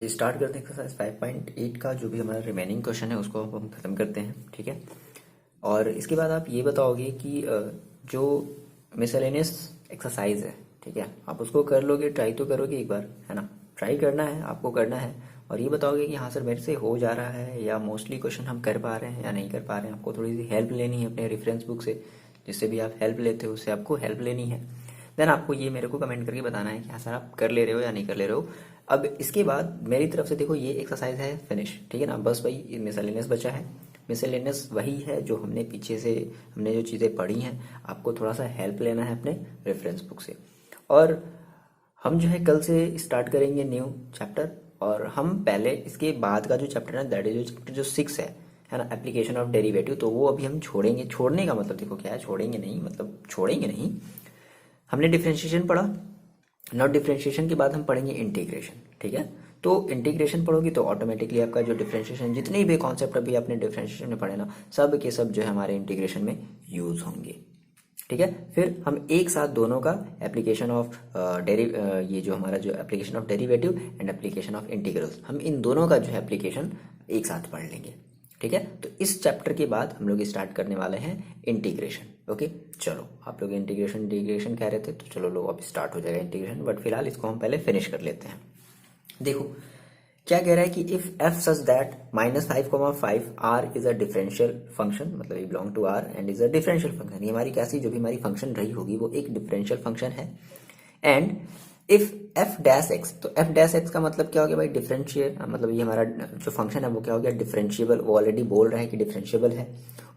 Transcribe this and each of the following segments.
Start करते हैं exercise 5.8 का जो भी हमारा रिमेनिंग क्वेश्चन है उसको हम खत्म करते हैं। ठीक है। और इसके बाद आप ये बताओगे कि जो मिसलेनियस एक्सरसाइज है, ठीक है, आप उसको कर लोगे, ट्राई तो करोगे एक बार, है ना। ट्राई करना है, आपको करना है। और ये बताओगे कि हाँ सर मेरे से हो जा रहा है या मोस्टली क्वेश्चन हम कर पा रहे हैं या नहीं कर पा रहे हैं। आपको थोड़ी सी हेल्प लेनी है अपने रेफरेंस बुक से, जिससे भी आप हेल्प लेते हो उससे आपको हेल्प लेनी है। देन आपको ये मेरे को कमेंट करके बताना है कि हाँ सर आप कर ले रहे हो या नहीं कर ले रहे हो। अब इसके बाद मेरी तरफ से देखो ये एक्सरसाइज है फिनिश, ठीक है ना। बस वही मिसलेनियस बचा है। मिसलेनियस वही है जो हमने पीछे से हमने जो चीज़ें पढ़ी हैं, आपको थोड़ा सा हेल्प लेना है अपने रेफरेंस बुक से। और हम जो है कल से स्टार्ट करेंगे न्यू चैप्टर। और हम पहले इसके बाद का जो चैप्टर है दैट इज जो चैप्टर जो 6 है ना, एप्लीकेशन ऑफ डेरिवेटिव, तो वो अभी हम छोड़ेंगे। छोड़ने का मतलब देखो क्या है, छोड़ेंगे नहीं मतलब छोड़ेंगे नहीं। हमने डिफ्रेंशिएशन पढ़ा, नॉट डिफ्रेंशिएशन के बाद हम पढ़ेंगे इंटीग्रेशन। ठीक है। तो इंटीग्रेशन पढ़ोगी तो ऑटोमेटिकली आपका जो डिफ्रेंशिएशन जितने भी कॉन्सेप्ट अभी आपने डिफ्रेंशिएशन में पढ़े ना, सब के सब जो है हमारे इंटीग्रेशन में यूज होंगे। ठीक है। फिर हम एक साथ दोनों का एप्लीकेशन ऑफ ये जो हमारा जो application of derivative and application of integrals, हम इन दोनों का जो है एप्लीकेशन एक साथ पढ़ लेंगे। ठीक है। तो इस चैप्टर के बाद हम लोग स्टार्ट करने वाले हैं इंटीग्रेशन। ओके, चलो आप लोग इंटीग्रेशन इंटीग्रेशन कह रहे थे तो चलो लो अब स्टार्ट हो जाएगा इंटीग्रेशन, बट फिलहाल इसको हम पहले फिनिश कर लेते हैं। देखो क्या कह रहा है कि if F such that -5,5 R is a differential function, मतलब ये belong to R and is a differential function, ये हमारी कैसी जो भी हमारी फंक्शन रही होगी वो एक डिफरेंशियल फंक्शन है। And if F dash x, तो एफ डैश एक्स का मतलब क्या हो गया भाई, डिफरेंशियल, मतलब ये हमारा जो फंक्शन है वो क्या हो गया, डिफरेंशिएबल। वो ऑलरेडी बोल रहा है कि डिफरेंशिएबल है।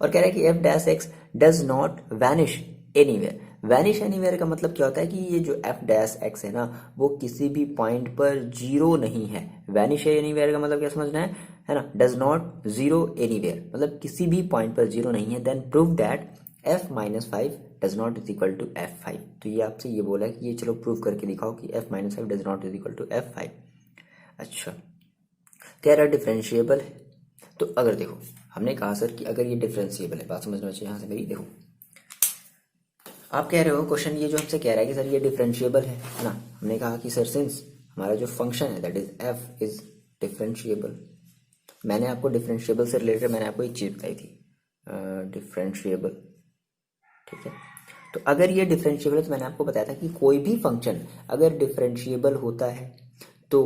और कह रहा है कि F dash X does not vanish anywhere. Vanish anywhere का मतलब क्या होता है कि ये जो एफ डैश एक्स है ना, वो किसी भी पॉइंट पर जीरो नहीं है। वैनिश एनीवेयर का मतलब क्या समझना है ना, डज नॉट जीरो एनीवेयर, मतलब किसी भी पॉइंट पर जीरो नहीं है। Then prove that f-5 does not is equal to f5। तो ये आपसे ये बोला है कि ये चलो प्रूव करके दिखाओ कि f-5 does not is equal to f5। अच्छा, कह रहा डिफरेंशिएबल है। तो अगर देखो हमने कहा सर कि अगर ये डिफरेंशिएबल है, बात समझना चाहिए यहाँ से मेरी। देखो आप कह रहे हो क्वेश्चन ये जो हमसे कह रहा है कि सर ये डिफरेंशिएबल है ना। हमने कहा कि सर सिंस हमारा जो फंक्शन है that is f is differentiable, मैंने आपको डिफरेंशिएबल से रिलेटेड मैंने आपको एक चीज़ बताई थी, डिफरेंशिएबल। ठीक है। तो अगर ये डिफरेंशिएबल है तो मैंने आपको बताया था कि कोई भी फंक्शन अगर डिफरेंशिएबल होता है तो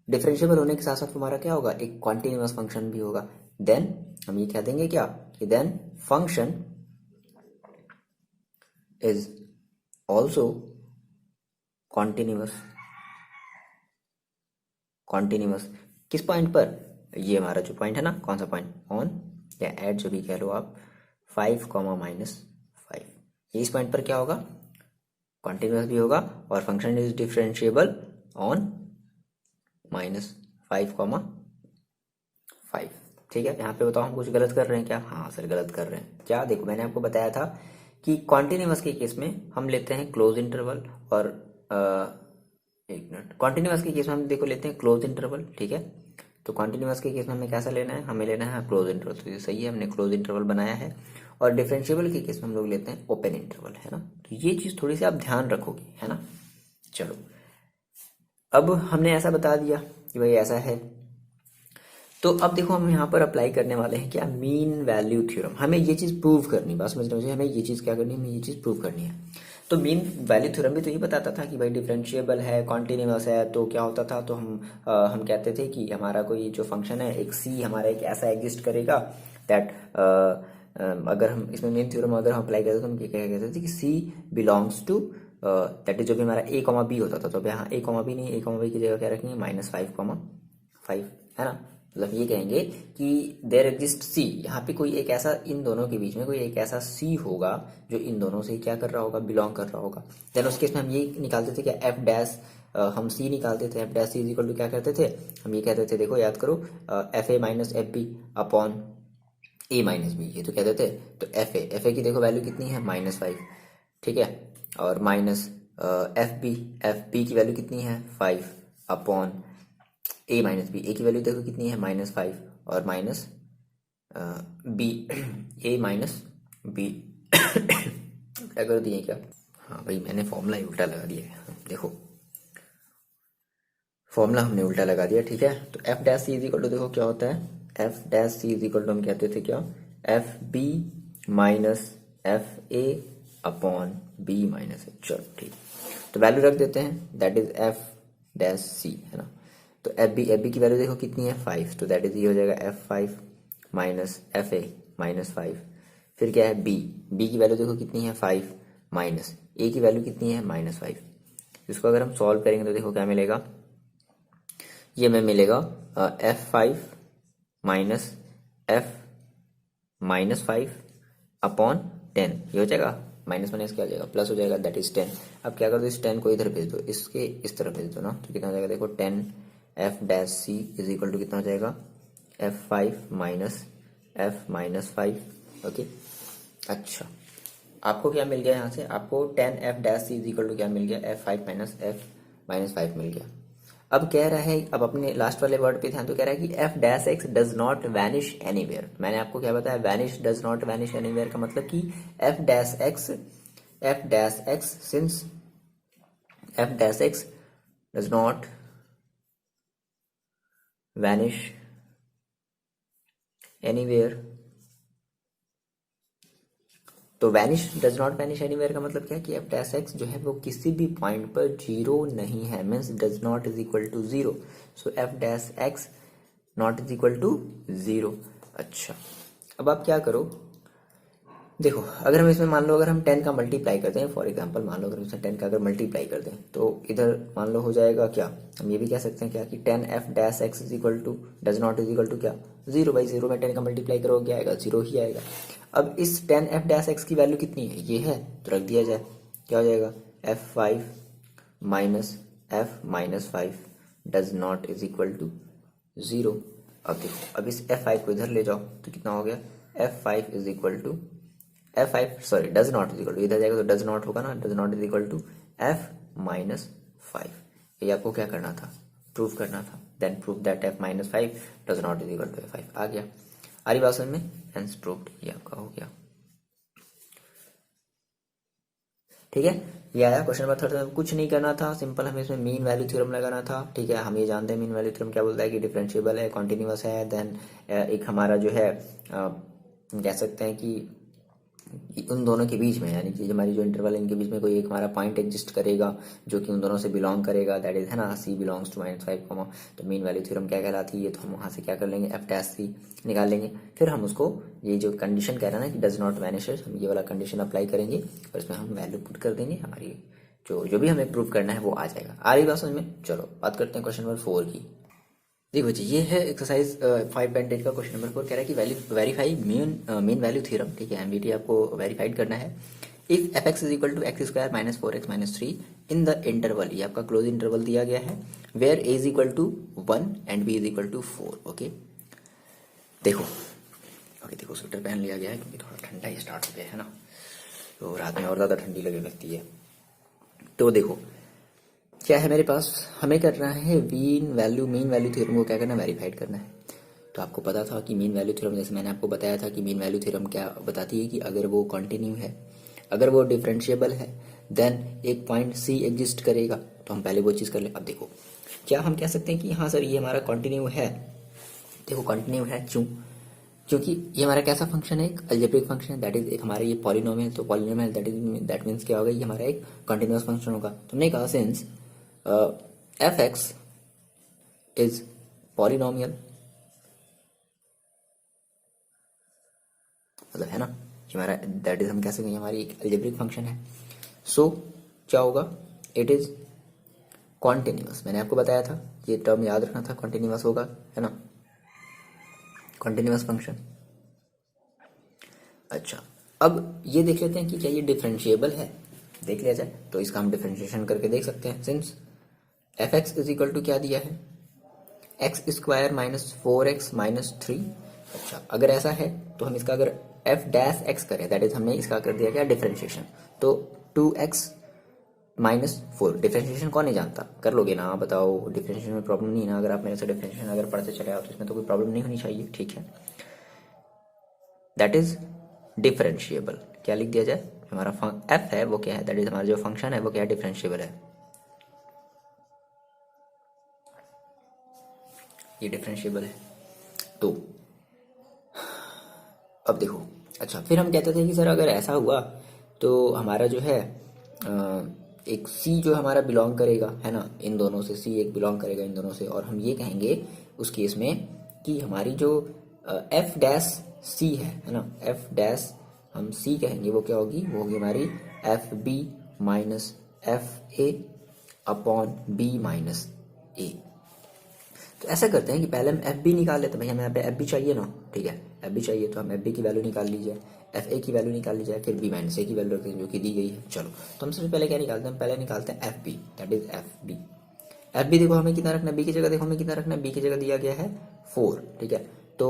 डिफरेंशिएबल होने के साथ साथ हमारा क्या होगा, एक कॉन्टिन्यूअस फंक्शन भी होगा। देन हम ये कह देंगे क्या कि then function is also continuous. Continuous किस पॉइंट पर, ये हमारा जो पॉइंट है ना, कौन सा पॉइंट, ऑन या एट जो भी कह लो आप, 5, -5, इस पॉइंट पर क्या होगा, कॉन्टिन्यूअस भी होगा और फंक्शन इज डिफरेंशिएबल ऑन -5, ठीक है। यहाँ पे बताओ हम कुछ गलत कर रहे हैं क्या, हाँ सर गलत कर रहे हैं। क्या, देखो मैंने आपको बताया था कि कॉन्टिन्यूअस के केस में हम लेते हैं क्लोज इंटरवल और एक मिनट, कॉन्टिन्यूअस के केस में हम देखो लेते हैं क्लोज इंटरवल। ठीक है। तो कॉन्टिन्यूअस के केस में हमें कैसा लेना है, हमें लेना है क्लोज इंटरवल, तो ये सही है, हमने क्लोज इंटरवल बनाया है। और डिफरेंशिएबल के केस में हम लोग लेते हैं ओपन इंटरवल, है ना। तो ये चीज़ थोड़ी सी आप ध्यान रखोगे, है ना। चलो अब हमने ऐसा बता दिया कि भाई ऐसा है, तो अब देखो हम यहाँ पर अप्लाई करने वाले हैं क्या, मीन वैल्यू थ्योरम। हमें ये चीज़ प्रूव करनी, बस समझ रहे हो, हमें ये चीज़ क्या करनी है, हमें ये चीज़ प्रूव करनी है। तो मीन वैल्यू थ्योरम भी तो ये बताता था कि भाई डिफरेंशिएबल है, कॉन्टिन्यूअस है, तो क्या होता था, तो हम कहते थे कि हमारा कोई जो फंक्शन है एक सी हमारा एक ऐसा एग्जिस्ट करेगा दैट अगर हम इसमें मीन थ्योरम अगर हम अप्लाई करते तो हम क्या कहते थे कि सी बिलोंग्स टू दैट इज जो भी हमारा ए कॉमा बी होता था, तो यहाँ ए कॉमा बी नहीं, ए कॉमा बी की जगह क्या रखेंगे -5,5, है ना। मतलब ये कहेंगे कि देयर एग्जिस्ट सी, यहाँ पे कोई एक ऐसा, इन दोनों के बीच में कोई एक ऐसा सी होगा जो इन दोनों से क्या कर रहा होगा, बिलोंग कर रहा होगा। देन उस केस में हम ये निकालते थे कि एफ डैश, हम सी निकालते थे, F dash C is equal to क्या करते थे, हम ये कहते थे, देखो याद करो, F A minus F B upon A minus B, ये तो कहते थे। तो एफ ए की देखो वैल्यू कितनी है, -5, ठीक है। और माइनस एफ बी की वैल्यू कितनी है, 5 अपॉन ए माइनस बी, ए की वैल्यू देखो कितनी है, -5 और minus B, A minus B क्या कर दिए क्या, हाँ भाई मैंने फॉर्मूला ही उल्टा लगा दिया है। देखो फॉर्मूला हमने उल्टा लगा दिया, ठीक है। तो F dash C is equal to, देखो क्या होता है, F dash C is equal to हम कहते थे क्या, F B minus F A upon B minus A. चलो ठीक, तो वैल्यू रख देते हैं, that is F dash C, है ना। तो एफ बी की वैल्यू देखो कितनी है 5, तो दैट इज ये हो जाएगा F5 minus F A minus 5। फिर क्या है बी की वैल्यू देखो कितनी है 5 माइनस ए की वैल्यू कितनी है -5। इसको अगर हम सॉल्व करेंगे तो देखो क्या मिलेगा, ये हमें मिलेगा F5 minus F minus 5 upon 10, ये हो जाएगा माइनस माइनस क्या हो जाएगा प्लस हो जाएगा, दैट इज 10। अब क्या कर दो, इस 10 को इधर भेज दो, इसके इस तरफ भेज दो ना, तो कितना हो जाएगा देखो 10 F dash C is equal to कितना हो जाएगा F5 minus F minus 5। Okay, अच्छा आपको क्या मिल गया यहाँ से, आपको 10 F dash C is equal to क्या मिल गया, F5 माइनस एफ माइनस 5 मिल गया। अब कह रहा है, अब अपने लास्ट वाले वर्ड पे ध्यान, तो कह रहा है कि F dash X does not vanish anywhere. मैंने आपको क्या बताया, vanish does not vanish anywhere का मतलब कि F dash X since F dash X does not vanish anywhere, तो vanish does not vanish anywhere का मतलब क्या है कि एफ डैश एक्स जो है वो किसी भी पॉइंट पर जीरो नहीं है, means does not is equal to zero. So F dash X not is equal to zero. अच्छा, अब आप क्या करो, देखो अगर हम इसमें मान लो अगर हम 10 का मल्टीप्लाई करते हैं, फॉर एग्जांपल मान लो अगर इसमें 10 का अगर मल्टीप्लाई कर दें तो इधर मान लो हो जाएगा क्या, हम ये भी कह सकते हैं क्या कि 10 F dash X is equal to does not is equal to क्या, जीरो। बाई जीरो में 10 का मल्टीप्लाई करोगे क्या आएगा, जीरो ही आएगा। अब इस 10 एफ डैश एक्स की वैल्यू कितनी है, ये है, तो रख दिया जाए, क्या हो जाएगा F5 minus F minus 5 does not is equal to zero. अब देखो, अब इस F5 को इधर ले जाओ तो कितना हो गया, F5 is equal to F5 sorry does not is equal to, इधर जाएगा तो डज नॉट होगा ना, does not is equal to F minus 5। ये आपको क्या करना था, प्रूव करना था। Then prove that F minus 5 does not is equal to F5। आ गया, आ रही बात समझ में, हेंस प्रूव्ड, ये आपका हो गया। ठीक है, ये आया क्वेश्चन नंबर 3 में, कुछ नहीं करना था, सिंपल हमें इसमें मीन वैल्यू थ्योरम लगाना था। ठीक है, हम ये जानते हैं मीन वैल्यू थ्योरम क्या बोलता है कि डिफरेंशिएबल है, कॉन्टिन्यूअस है, देन एक हमारा जो है कह सकते हैं कि उन दोनों के बीच में, यानी कि हमारी जो इंटरवल है इनके बीच में कोई एक हमारा पॉइंट एग्जिस्ट करेगा जो कि उन दोनों से बिलोंग करेगा, दैट इज है ना सी बिलोंग्स टू -5, तो मीन वैल्यू थ्योरम क्या कहलाती है, तो हम वहाँ से क्या कर लेंगे, एफ डैश सी निकाल लेंगे। फिर हम उसको ये जो कंडीशन कह रहा है ना कि डज नॉट वैनिशेस, हम ये वाला कंडीशन अप्लाई करेंगे और इसमें हम वैल्यू पुट कर देंगे, हमारी जो भी हमें प्रूव करना है वो आ जाएगा। आ रही बात समझ में। चलो बात करते हैं क्वेश्चन नंबर 4 की। देखो जी, ये है एक्सरसाइज 5.8 का क्वेश्चन नंबर 4। कह रहा है कि वेरीफाई मीन वैल्यू थ्योरम। ठीक है, एमवीटी आपको वेरीफाइड करना है। If F X is equal to X square minus 4x minus 3 in the interval, ये आपका क्लोज इंटरवल दिया गया है, where A is equal to 1 and B is equal to 4। Okay, देखो अभी देखो स्वेटर पहन लिया गया है क्योंकि थोड़ा ठंडा ही स्टार्ट हो गया है ना, तो रात में और ज़्यादा ठंडी लगे लगती है। तो देखो क्या है मेरे पास, हमें करना है मीन वैल्यू थ्योरम को क्या करना है, वेरीफाइड करना है। तो आपको पता था कि मीन वैल्यू थ्योरम, जैसे मैंने आपको बताया था कि मीन वैल्यू थ्योरम क्या बताती है कि अगर वो कंटिन्यू है, अगर वो डिफरेंशिएबल है, देन एक पॉइंट सी एग्जिस्ट करेगा। तो हम पहले वो चीज़ कर ले। अब देखो क्या हम कह सकते हैं कि हाँ सर ये हमारा कंटिन्यू है। देखो कंटिन्यू है क्योंकि ये हमारा कैसा फंक्शन है, एक अलजेब्रिक फंक्शन है, दैट इज एक हमारा ये पॉलिनोमियल, तो पॉलिनोमियल दैट मीन्स क्या होगा, ये हमारा एक कंटिन्यूअस फंक्शन होगा। तो हमने कहा since F X is polynomial, मतलब है ना कि हमारा दैट इज हम कह सकते हैं हमारी एक अलजेब्रिक फंक्शन है। सो क्या होगा, इट इज कॉन्टिन्यूअस। मैंने आपको बताया था, ये टर्म याद रखना था, कॉन्टिन्यूअस होगा, है ना, कॉन्टिन्यूअस फंक्शन। अच्छा, अब ये देख लेते हैं कि क्या ये डिफरेंशिएबल है, देख लिया जाए तो इसका हम डिफरेंशिएशन करके देख सकते हैं। Since F X is equal to क्या दिया है, x square minus 4x minus 3। अच्छा, अगर ऐसा है तो हम इसका अगर एफ डैश एक्स करें, दैट इज हमने इसका कर दिया क्या डिफरेंशिएशन, तो 2x माइनस 4। डिफरेंशिएशन कौन नहीं जानता, कर लोगे ना, बताओ, डिफरेंशिएशन में प्रॉब्लम नहीं है ना, अगर आप मेरे से डिफरेंशिएशन अगर पढ़ते चले आओ तो इसमें तो कोई प्रॉब्लम नहीं होनी चाहिए। ठीक है, दैट इज डिफरेंशिएबल। क्या लिख दिया जाए, हमारा एफ है वो क्या है, दैट इज हमारा जो फंक्शन है वो क्या है, डिफरेंशिएबल है। ये डिफरेंशिएबल है। तो अब देखो, अच्छा फिर हम कहते थे कि सर अगर ऐसा हुआ तो हमारा जो है एक सी जो हमारा बिलोंग करेगा, है ना, इन दोनों से, सी एक बिलोंग करेगा इन दोनों से, और हम ये कहेंगे उस केस में कि हमारी जो एफ डैश सी है ना, एफ डैश हम सी कहेंगे, वो क्या होगी, वो होगी हमारी F B minus F A upon B minus A. तो ऐसा करते हैं कि पहले हम एफ बी निकाल लेते हैं, भाई हमें यहाँ पे एफ बी चाहिए ना, ठीक है, एफ बी चाहिए तो हम एफ बी की वैल्यू निकाल लीजिए, एफ ए की वैल्यू निकाल लीजिए, फिर बी माइनस ए की वैल्यू रखेंगे जो कि दी गई है। चलो, तो हम सबसे पहले क्या निकालते हैं, पहले निकालते हैं F B, that is F B. F B देखो हमें कितना रखना है, बी की जगह देखो हमें कितना रखना है, बी की जगह दिया गया है 4, ठीक है। तो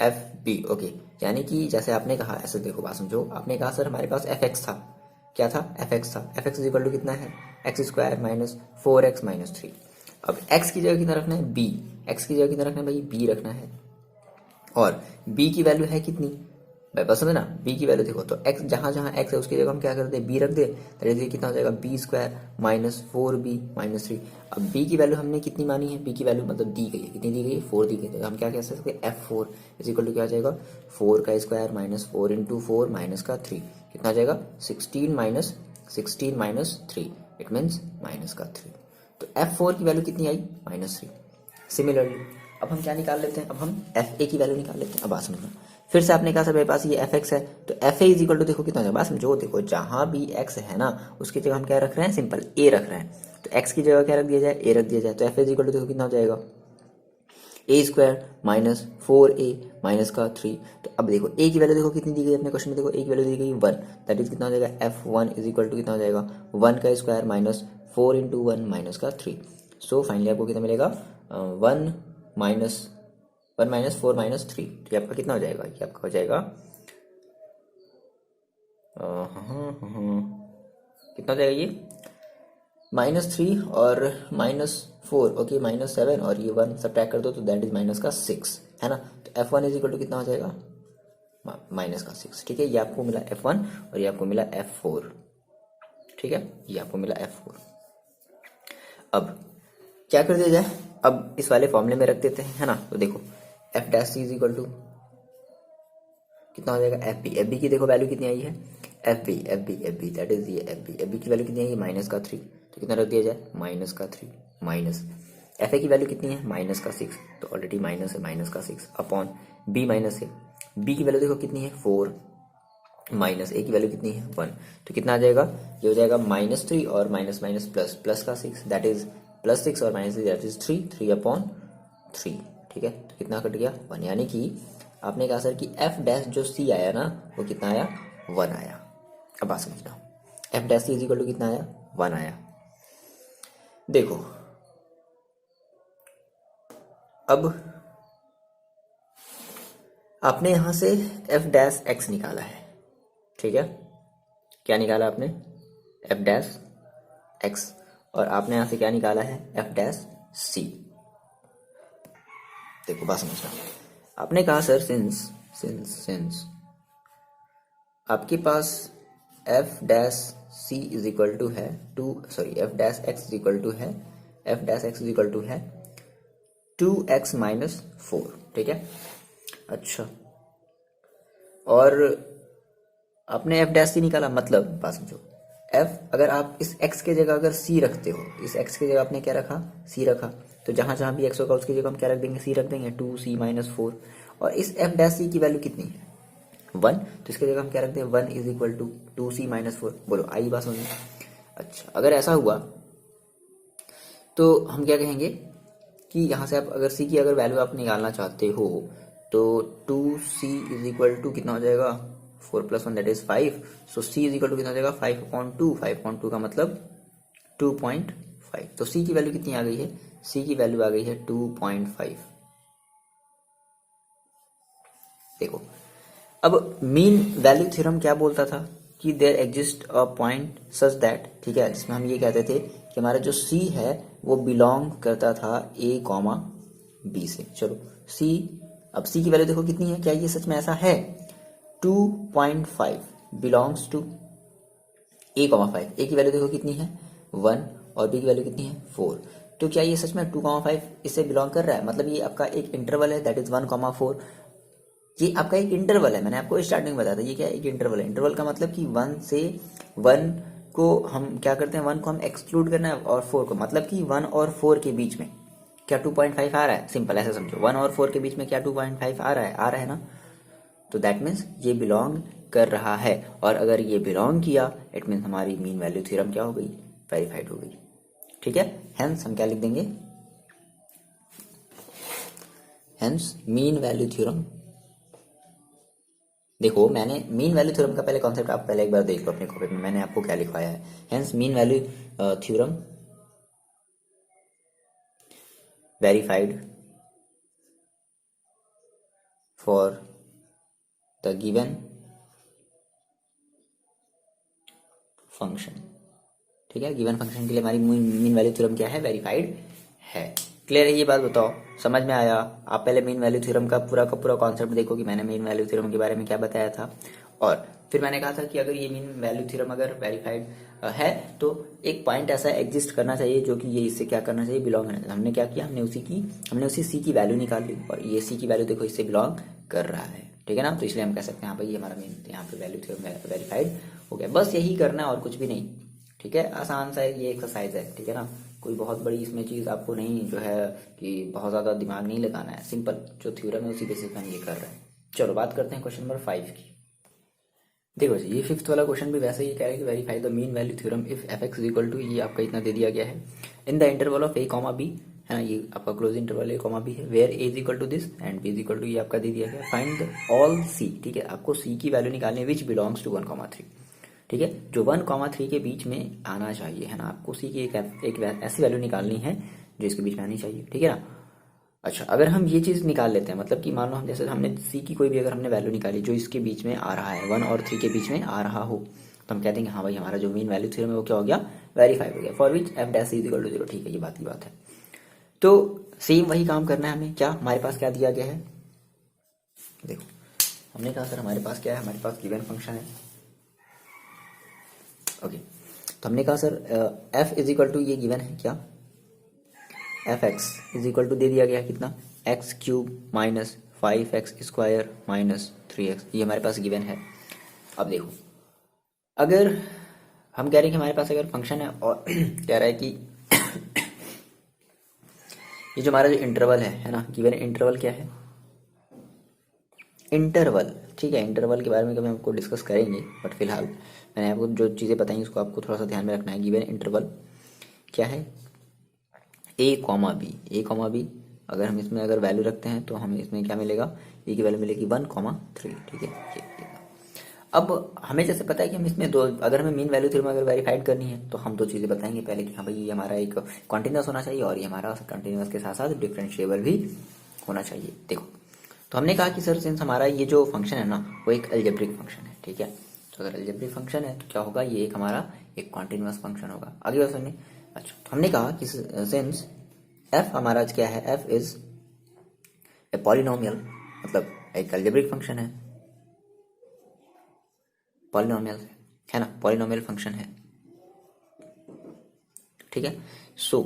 एफ बी, ओके, यानी कि जैसे आपने कहा, ऐसे देखो बात समझो, आपने कहा सर हमारे पास एफ एक्स था, क्या था, एफ एक्स था, एफ एक्स इक्वल टू कितना है, x square minus 4x minus 3। अब x की जगह कितना रखना है, b, x की जगह कितना रखना है भाई, b रखना है, और b की वैल्यू है कितनी भाई, बस समझे ना, b की वैल्यू देखो, तो x जहां जहां x है उसकी जगह हम क्या करते हैं, b रख दे, तो ये कितना हो जाएगा, B square minus 4b minus 3। अब b की वैल्यू हमने कितनी मानी है, b की वैल्यू मतलब दी गई है, कितनी दी गई है, 4 दी गई है, तो हम क्या कह सकते हैं, f4 इज इक्वल टू क्या आ जाएगा, 4 का स्क्वायर माइनस 4 इंटू 4 माइनस का 3, कितना आ जाएगा, 16 माइनस 3, इट मीन्स माइनस का 3। तो F4 की वैल्यू कितनी आई, माइनस 3। सिमिलरली अब हम क्या निकाल लेते हैं, अब हम एफ ए की वैल्यू निकाल लेते हैं। अब बात समझना, फिर से आपने कहा सर मेरे पास ये एफ एक्स है, तो F A is equal to देखो कितना हो जाएगा, बात समझो, देखो जहां भी एक्स है ना उसकी जगह हम क्या रख रहे हैं, सिंपल ए रख रहे हैं, तो एक्स की जगह क्या रख दिया जाए, ए रख दिया जाए, तो F A is equal to देखो कितना हो जाएगा, ए स्क्वायर माइनस 4a माइनस का 3। तो अब देखो ए की वैल्यू देखो कितनी दी गई अपने क्वेश्चन में, देखो ए की वैल्यू दी गई 1, दैट इज कितना हो जाएगा, F1 इज इक्वल टू कितना हो जाएगा, 1 का स्क्वायर माइनस 4 इंटू 1 माइनस का 3। सो फाइनली आपको कितना मिलेगा, 1 माइनस 4 माइनस 3, तो ये आपका कितना हो जाएगा, ये आपका हो जाएगा कितना हो जाएगा ये, -3 और -4, ओके, -7 और ये 1 सब्ट्रैक्ट कर दो तो दैट इज माइनस का 6, है ना। तो F1 इज इक्वल टू कितना हो जाएगा, माइनस का 6, ठीक है। ये आपको मिला F1 और ये आपको मिला F4, ठीक है, ये आपको मिला F4। अब क्या कर दिया जाए, अब इस वाले फॉर्मूले में रख देते हैं, है ना। तो देखो F dash C is equal to कितना हो जाएगा, एफ बी की देखो वैल्यू कितनी आई है, एफ बी दैट इज ये एफ बी की वैल्यू कितनी आई है, माइनस का 3, तो कितना रख दिया जाए, माइनस का 3 माइनस एफ ए की वैल्यू कितनी है, माइनस का 6, तो ऑलरेडी माइनस है, माइनस का 6 अपॉन बी माइनस है, बी की वैल्यू देखो कितनी है 4 माइनस ए की वैल्यू कितनी है 1, तो कितना आ जाएगा, ये हो जाएगा -3 और माइनस माइनस प्लस, प्लस का 6 दैट इज +6 और -3 दैट इज 3 अपॉन 3, ठीक है। तो कितना कट गया 1, यानी कि आपने कहा सर कि एफ डैश जो सी आया ना वो कितना आया, 1 आया। अब बात समझना, F dash C is equal to कितना आया, 1 आया। देखो अब आपने यहां से एफ डैश एक्स निकाला है, ठीक है, क्या निकाला आपने, एफ डैश एक्स, और आपने यहां से क्या निकाला है, एफ डैश सी। देखो बात समझना, आपने कहा सर सिंस आपके पास F dash C is equal to है F dash X is equal to है, F dash X is equal to है 2x माइनस 4, ठीक है। अच्छा, और आपने एफ डैश सी निकाला, मतलब बात समझो, एफ अगर आप इस x के जगह अगर c रखते हो, इस x के जगह आपने क्या रखा, c रखा, तो जहां जहां भी x होगा उसकी जगह हम क्या रख देंगे, c रख देंगे, 2c माइनस 4। और इस एफ डैश सी की वैल्यू कितनी है, 1, तो इसकी जगह हम क्या रखते हैं, 1 is equal to 2c minus 4। बोलो आई बात समझ में। अच्छा, अगर ऐसा हुआ तो हम क्या कहेंगे कि यहाँ से आप अगर c की अगर वैल्यू आप निकालना चाहते हो तो 2c इज इक्वल टू कितना हो जाएगा, 4 + 1 that is 5, so c is equal to कितना हो जाएगा, 5/2 का मतलब 2.5। तो c की वैल्यू कितनी आ गई है, c की वैल्यू आ गई है 2.5। देखो अब मीन वैल्यू थ्योरम क्या बोलता था कि there exist a point such that, ठीक है, जिसमें हम ये कहते थे कि हमारा जो c है वो बिलोंग करता था a, b से। चलो c, अब c की वैल्यू देखो कितनी है, क्या ये सच में ऐसा है, 2.5 बिलोंग्स टू a, 5, a की वैल्यू देखो कितनी है 1 और b की वैल्यू कितनी है 4। तो क्या ये सच में 2,5 इससे बिलोंग कर रहा है? मतलब ये आपका एक इंटरवल है, दैट इज 1,4। ये आपका एक इंटरवल है, मैंने आपको स्टार्टिंग में बताया था, ये क्या है? एक इंटरवल है। इंटरवल का मतलब कि 1 से 1 को हम क्या करते हैं, 1 को हम एक्सक्लूड करना है और 4 को, मतलब कि 1 और 4 के बीच में क्या 2.5 आ रहा है? सिंपल ऐसे समझो, 1 और 4 के बीच में क्या 2.5 आ रहा है? आ रहा है ना। तो दैट मीन्स ये बिलोंग कर रहा है, और अगर ये बिलोंग किया इट मीन्स हमारी मीन वैल्यू थ्योरम क्या हो गई? वेरीफाइड हो गई। ठीक है, हेंस हम क्या लिख देंगे? Hence mean value theorem. देखो मैंने मीन वैल्यू थ्योरम का पहले कॉन्सेप्ट आप पहले एक बार देख लो अपने कॉपी में, मैंने आपको क्या लिखवाया है। Hence mean value theorem verified for the given function. ठीक है, गिवन फंक्शन के लिए हमारी मीन वैल्यू थ्योरम क्या है? वेरीफाइड है। क्लियर है? ये बात बताओ, समझ में आया? आप पहले मीन वैल्यू थ्योरम का पूरा कॉन्सेप्ट देखो कि मैंने मीन वैल्यू थ्योरम के बारे में क्या बताया था। और फिर मैंने कहा था कि अगर ये मीन वैल्यू थ्योरम अगर वेरीफाइड है तो एक पॉइंट ऐसा एग्जिस्ट करना चाहिए जो कि ये इससे क्या करना चाहिए? बिलोंग करना चाहिए। हमने क्या किया? हमने उसी सी की वैल्यू निकाल ली, और ये सी की वैल्यू देखो इससे बिलोंग कर रहा है। ठीक है ना, तो इसलिए हम कह सकते हैं हाँ भाई ये हमारा मीन यहाँ पे वैल्यू थ्योरम वेरीफाइड हो गया। बस यही करना है और कुछ भी नहीं। ठीक है, आसान सा ये एक्सरसाइज है। ठीक है ना, कोई बहुत बड़ी इसमें चीज़ आपको नहीं जो है कि बहुत ज़्यादा दिमाग नहीं लगाना है। सिंपल जो थ्योरम है उसी बेसिस पे हम ये कर रहे हैं। चलो बात करते हैं क्वेश्चन नंबर 5 की। देखो जी, ये फिफ्थ वाला क्वेश्चन भी वैसे ही कह रहा है कि verify the mean value theorem if F X equal to, ये आपका इतना दे दिया गया है, in the interval of A comma B, है ना, ये आपका close interval A comma B है, where A is equal to this and B is equal to, ये आपका दे दिया गया। Find all C. ठीक है, आपको सी की वैल्यू निकालनी है विच बिलोंग्स टू 1,3। ठीक है, जो 1,3 के बीच में आना चाहिए, है ना, आपको सी की एक ऐसी वैल्यू निकालनी है जो इसके बीच में आनी चाहिए। ठीक है ना। अच्छा, अगर हम ये चीज़ निकाल लेते हैं, मतलब कि मान लो हम जैसे हमने सी की कोई भी अगर हमने वैल्यू निकाली जो इसके बीच में आ रहा है, 1 और 3 के बीच में आ रहा हो, तो हम कहते हैं हाँ भाई हमारा जो मीन वैल्यू थ्योरम है वो क्या हो गया? वेरीफाई हो गया। For which F dash is equal to 0। ठीक है, ये बात की बात है। तो सेम वही काम करना है हमें। क्या हमारे पास क्या दिया गया है? देखो हमने कहा सर हमारे पास क्या है? हमारे पास गिवन फंक्शन है। ओके, तो हमने कहा sir F is equal to, ये गिवन है क्या? F X is equal to दे दिया गया कितना? X cube minus 5x square minus 3x, ये हमारे पास गिवन है। अब देखो, अगर हम कह रहे हैं कि हमारे पास अगर फंक्शन है और कह रहा है कि ये जो हमारा जो इंटरवल है ना, गिवन इंटरवल क्या है? इंटरवल। ठीक है, इंटरवल के बारे में कभी हमको डिस्कस करेंगे, बट फिलहाल मैंने आपको जो चीज़ें बताई उसको आपको थोड़ा सा ध्यान में रखना है। गिवन इंटरवल क्या है? ए कॉमा बी। ए कॉमा बी अगर हम इसमें अगर वैल्यू रखते हैं तो हमें इसमें क्या मिलेगा? ए की वैल्यू मिलेगी 1,3। ठीक है, ये। अब हमें जैसे पता है कि हम इसमें दो, अगर हमें मीन वैल्यू थ्योरम अगर वेरीफाइड करनी है तो हम दो चीज़ें बताएंगे पहले कि हाँ भाई ये हमारा एक कॉन्टिन्यूस होना चाहिए और ये हमारा कॉन्टिन्यूस के साथ साथ डिफरेंशिएबल भी होना चाहिए। देखो, तो हमने कहा कि सर सिंस हमारा ये जो फंक्शन है ना वो एक अलजेब्रिक फंक्शन है। ठीक है, तो अगर अलजेब्रिक फंक्शन है तो क्या होगा? ये एक हमारा एक कॉन्टिन्यूस फंक्शन होगा। आगे बात सुनिए। अच्छा, तो हमने कहा कि सिंस एफ हमारा क्या है? एफ इज ए पॉलिनोमियल, मतलब एक अलजेब्रिक फंक्शन है, पॉलिनोमियल है ना, पॉलिनोमियल फंक्शन है। ठीक है, सो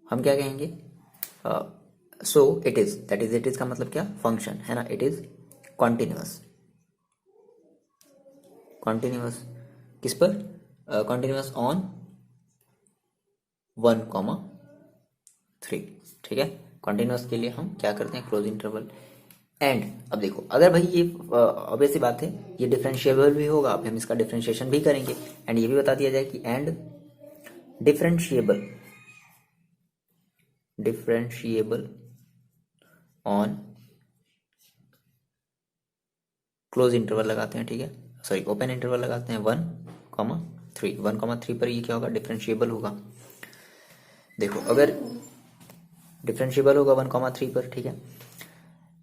हम क्या कहेंगे? So it is, that is, it is का मतलब क्या? फंक्शन है ना, इट इज कॉन्टिन्यूस। कॉन्टिन्यूस किस पर? Continuous on 1,3। ठीक है, कॉन्टिन्यूस के लिए हम क्या करते हैं? Close interval and. अब देखो, अगर भाई ये ऑब्वियस सी बात है ये डिफरेंशिएबल भी होगा, अब हम इसका डिफरेंशिएशन भी करेंगे, एंड ये भी बता दिया जाए कि and differentiable, differentiable on close interval लगाते हैं। ठीक है, सॉरी ओपन इंटरवल लगाते हैं 1,3। 1,3 पर ये क्या होगा? डिफरेंशिएबल होगा। देखो अगर डिफरेंशिएबल होगा 1,3 पर, ठीक है,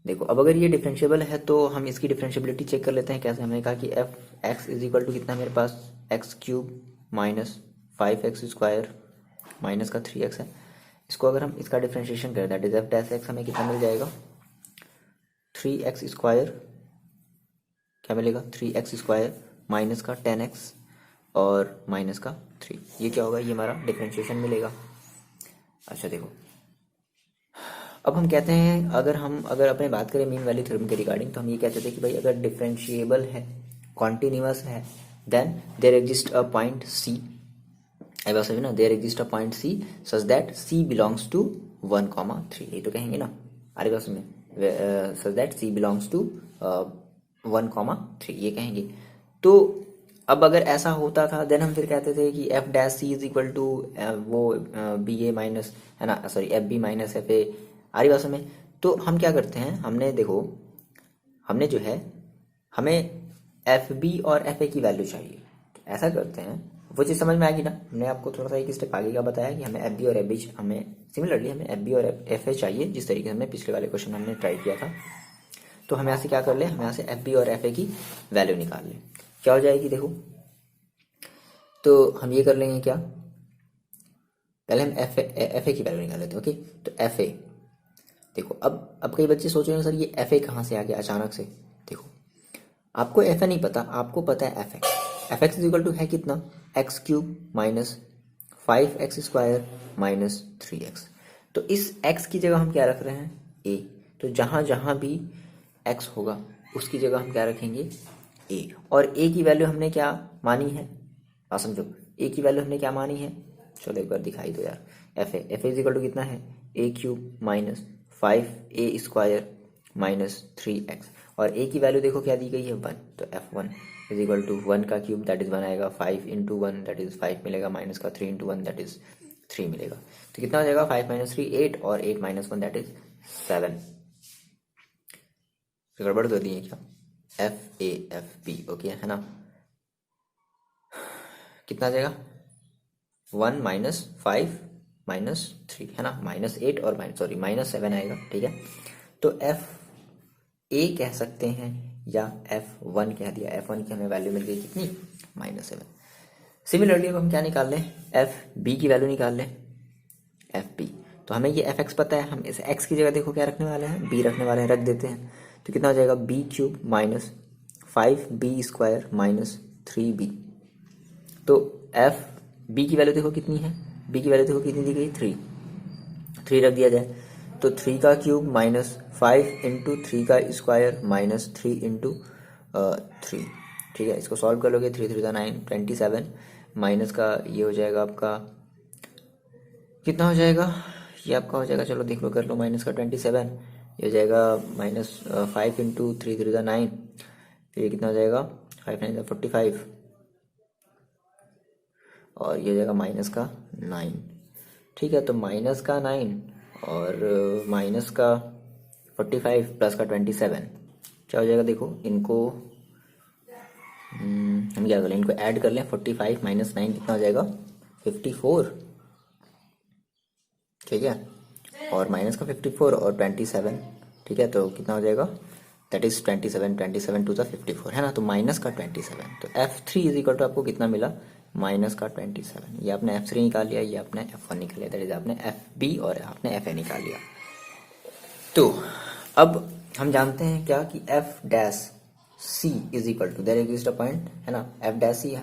देखो अब अगर ये डिफरेंशिएबल है तो हम इसकी डिफरेंशिएबिलिटी चेक कर लेते हैं। कैसे? हमने कहा कि F X is equal to कितना मेरे पास? X cube minus 5x square minus का 3x है। इसको अगर हम इसका डिफरेंशिएशन करें that is F dash X, हमें कितना मिल जाएगा? 3x स्क्वायर, क्या मिलेगा? 3x स्क्वायर माइनस का 10x और माइनस का 3, ये क्या होगा? ये हमारा डिफरेंशिएशन मिलेगा। अच्छा देखो, अब हम कहते हैं अगर अपने बात करें मीन वैल्यू थ्योरम के रिगार्डिंग, तो हम ये कहते थे कि भाई अगर डिफरेंशिएबल है, कॉन्टिन्यूअस है, then there exist a point C, आई बात समझ ना, there exist a point C such that C belongs to 1,3, यही तो कहेंगे ना, अरे बात में such that C belongs to 1,3 ये कहेंगे। तो अब अगर ऐसा होता था देन हम फिर कहते थे कि F dash C is equal to वो बी ए माइनस, है ना, sorry F B minus F A, आ रही बात समझ। तो हम क्या करते हैं, हमने देखो, हमने जो है, हमें एफ बी और एफ ए की वैल्यू चाहिए, तो ऐसा करते हैं, वो चीज़ समझ में आएगी ना, हमने आपको थोड़ा सा एक स्टेप आगे का बताया कि हमें एफ बी और एफ बी, हमें सिमिलरली हमें एफ बी और एफ ए चाहिए, जिस तरीके से हमने पिछले वाले क्वेश्चन हमने ट्राई किया था। तो हम यहाँ से क्या कर ले, हम यहाँ से एफ बी और एफ ए की वैल्यू निकाल लें, क्या हो जाएगी देखो। तो हम ये कर लेंगे क्या, पहले हम एफ ए की वैल्यू निकाल लेते हैं। ओके, तो एफ ए देखो, अब कई बच्चे सोच रहे हैं सर ये एफ ए कहाँ से आ गया अचानक से। देखो, आपको एफ ए नहीं पता, आपको पता है F X. F X is equal to है कितना, X cube minus 5x² minus 3x। तो इस x की जगह हम क्या रख रहे हैं, a। तो जहाँ जहाँ भी x होगा उसकी जगह हम क्या रखेंगे, a। और a की वैल्यू हमने क्या मानी है, आप समझो, a की वैल्यू हमने क्या मानी है, चलो एक बार दिखाई दो यार। F A is equal to कितना है, a cube minus 5a² minus 3x, और a की वैल्यू देखो क्या दी गई है, 1। तो f1 इज इक्वल टू 1 का क्यूब दैट इज 1 आएगा, 5 इंटू 1 दैट इज 5 मिलेगा, माइनस का 3 इंटू 1 दैट इज 3 मिलेगा। तो कितना हो जाएगा, 5 माइनस 3 8, और 8 माइनस 1 दैट इज 7। गड़बड़ कर दी है क्या, F A F B, okay है ना। कितना आ जाएगा, 1 माइनस 5 माइनस 3, है ना, माइनस 8 और माइनस 7 आएगा, ठीक है। तो एफ ए कह सकते हैं या F1 कह दिया, F1 की हमें वैल्यू मिल गई कितनी, -7। सिमिलरली अब हम क्या निकाल लें, एफ बी की वैल्यू निकाल लें, एफ बी। तो हमें ये एफ एक्स पता है, हम इस एक्स की जगह देखो क्या रखने वाले हैं, बी रखने वाले हैं, रख देते हैं। तो कितना हो जाएगा, B cube minus 5b² minus 3b। तो एफ बी की वैल्यू देखो कितनी है, बी की वैल्यू देखो कितनी दी गई, 3 रख दिया जाए। तो 3 का क्यूब माइनस 5 इंटू 3 का स्क्वायर माइनस 3 इंटू 3, ठीक है। इसको सॉल्व कर लोगे, 3 3 9 27, माइनस का ये हो जाएगा आपका, कितना हो जाएगा, ये आपका हो जाएगा, चलो देख लो कर लो, माइनस का 27, ये हो जाएगा माइनस 5 इंटू 3 3 9, फिर ये कितना हो जाएगा, 5 9 45, और ये हो जाएगा माइनस का 9, ठीक है। तो माइनस का 9 और माइनस का 45 प्लस का 27 क्या हो जाएगा, देखो इनको हम क्या कर लें, इनको ऐड कर लें, 45 माइनस 9 कितना हो जाएगा, 54, ठीक है, और माइनस का 54 और 27, ठीक है, तो कितना हो जाएगा, दैट इज 27 टू द 54, है ना। तो माइनस का 27, तो F3 इज इक्वल टू आपको कितना मिला, माइनस का 27। ये आपने F3 निकाल लिया, ये आपने F1 निकाल लिया, दैट इज आपने FB और आपने FA निकाल लिया। तो अब हम जानते हैं क्या कि F dash C is equal to, there exist a point, है ना, एफ डैश सी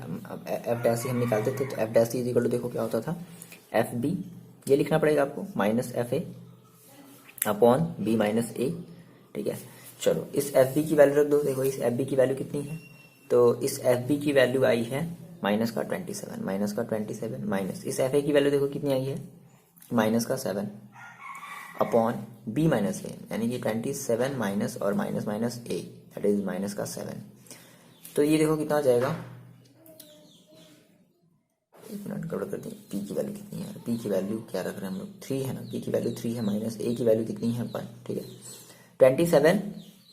हम निकालते थे, तो F dash C is equal to देखो क्या होता था, एफ बी, ये लिखना पड़ेगा आपको, minus F A upon B minus A, ठीक है। चलो इस एफ बी की वैल्यू रख दो, देखो इस एफ बी की वैल्यू कितनी है, तो इस एफ बी की वैल्यू आई है माइनस का 27, माइनस इस एफ ए की वैल्यू देखो कितनी आई है, माइनस का 7 अपॉन बी माइनस ए, यानी कि 27 माइनस और minus minus A, that is minus का 7। तो ये देखो कितना आ जाएगा, एक मिनट गड़बड़ कर दी, पी की वैल्यू कितनी है, पी की वैल्यू क्या रख रहे हैं हम लोग, 3 है ना, पी की वैल्यू 3 है, माइनस ए की वैल्यू कितनी है 1, ठीक है। 27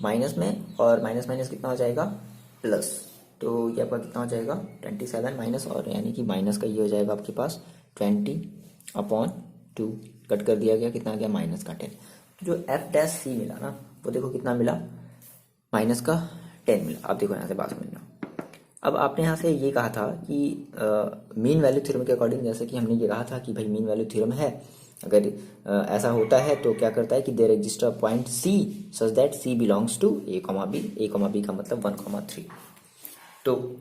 माइनस में और माइनस माइनस कितना हो जाएगा, प्लस, तो ये आपका कितना हो जाएगा, 27 माइनस, और यानी कि माइनस का ये हो जाएगा आपके पास 20/2, कट कर दिया गया, कितना आ गया, माइनस का 10। तो जो एफ डैश सी मिला ना, वो देखो कितना मिला, माइनस का 10 मिला। अब देखो यहाँ से बात समझना, अब आपने यहाँ से ये कहा था कि मीन वैल्यू थ्योरम के अकॉर्डिंग, जैसे कि हमने ये कहा था कि भाई मीन वैल्यू थ्योरम है, अगर ऐसा होता है तो क्या करता है कि there exist a point C such that C belongs to A comma B का मतलब 1,3। तो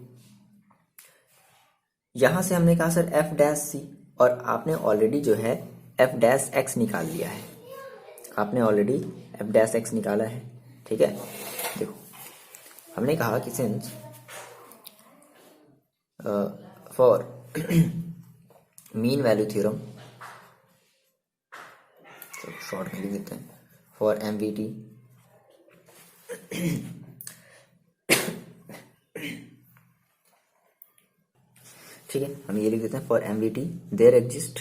यहाँ से हमने कहा सर एफ डैश सी, और आपने ऑलरेडी जो है एफ डैश एक्स निकाल लिया है, आपने ऑलरेडी एफ डैश एक्स निकाला है, ठीक है। देखो हमने कहा कि since for mean value theorem, short में लिख देते हैं, फॉर एमवीटी ठीक है, हम ये लिख देते हैं for MVT there exist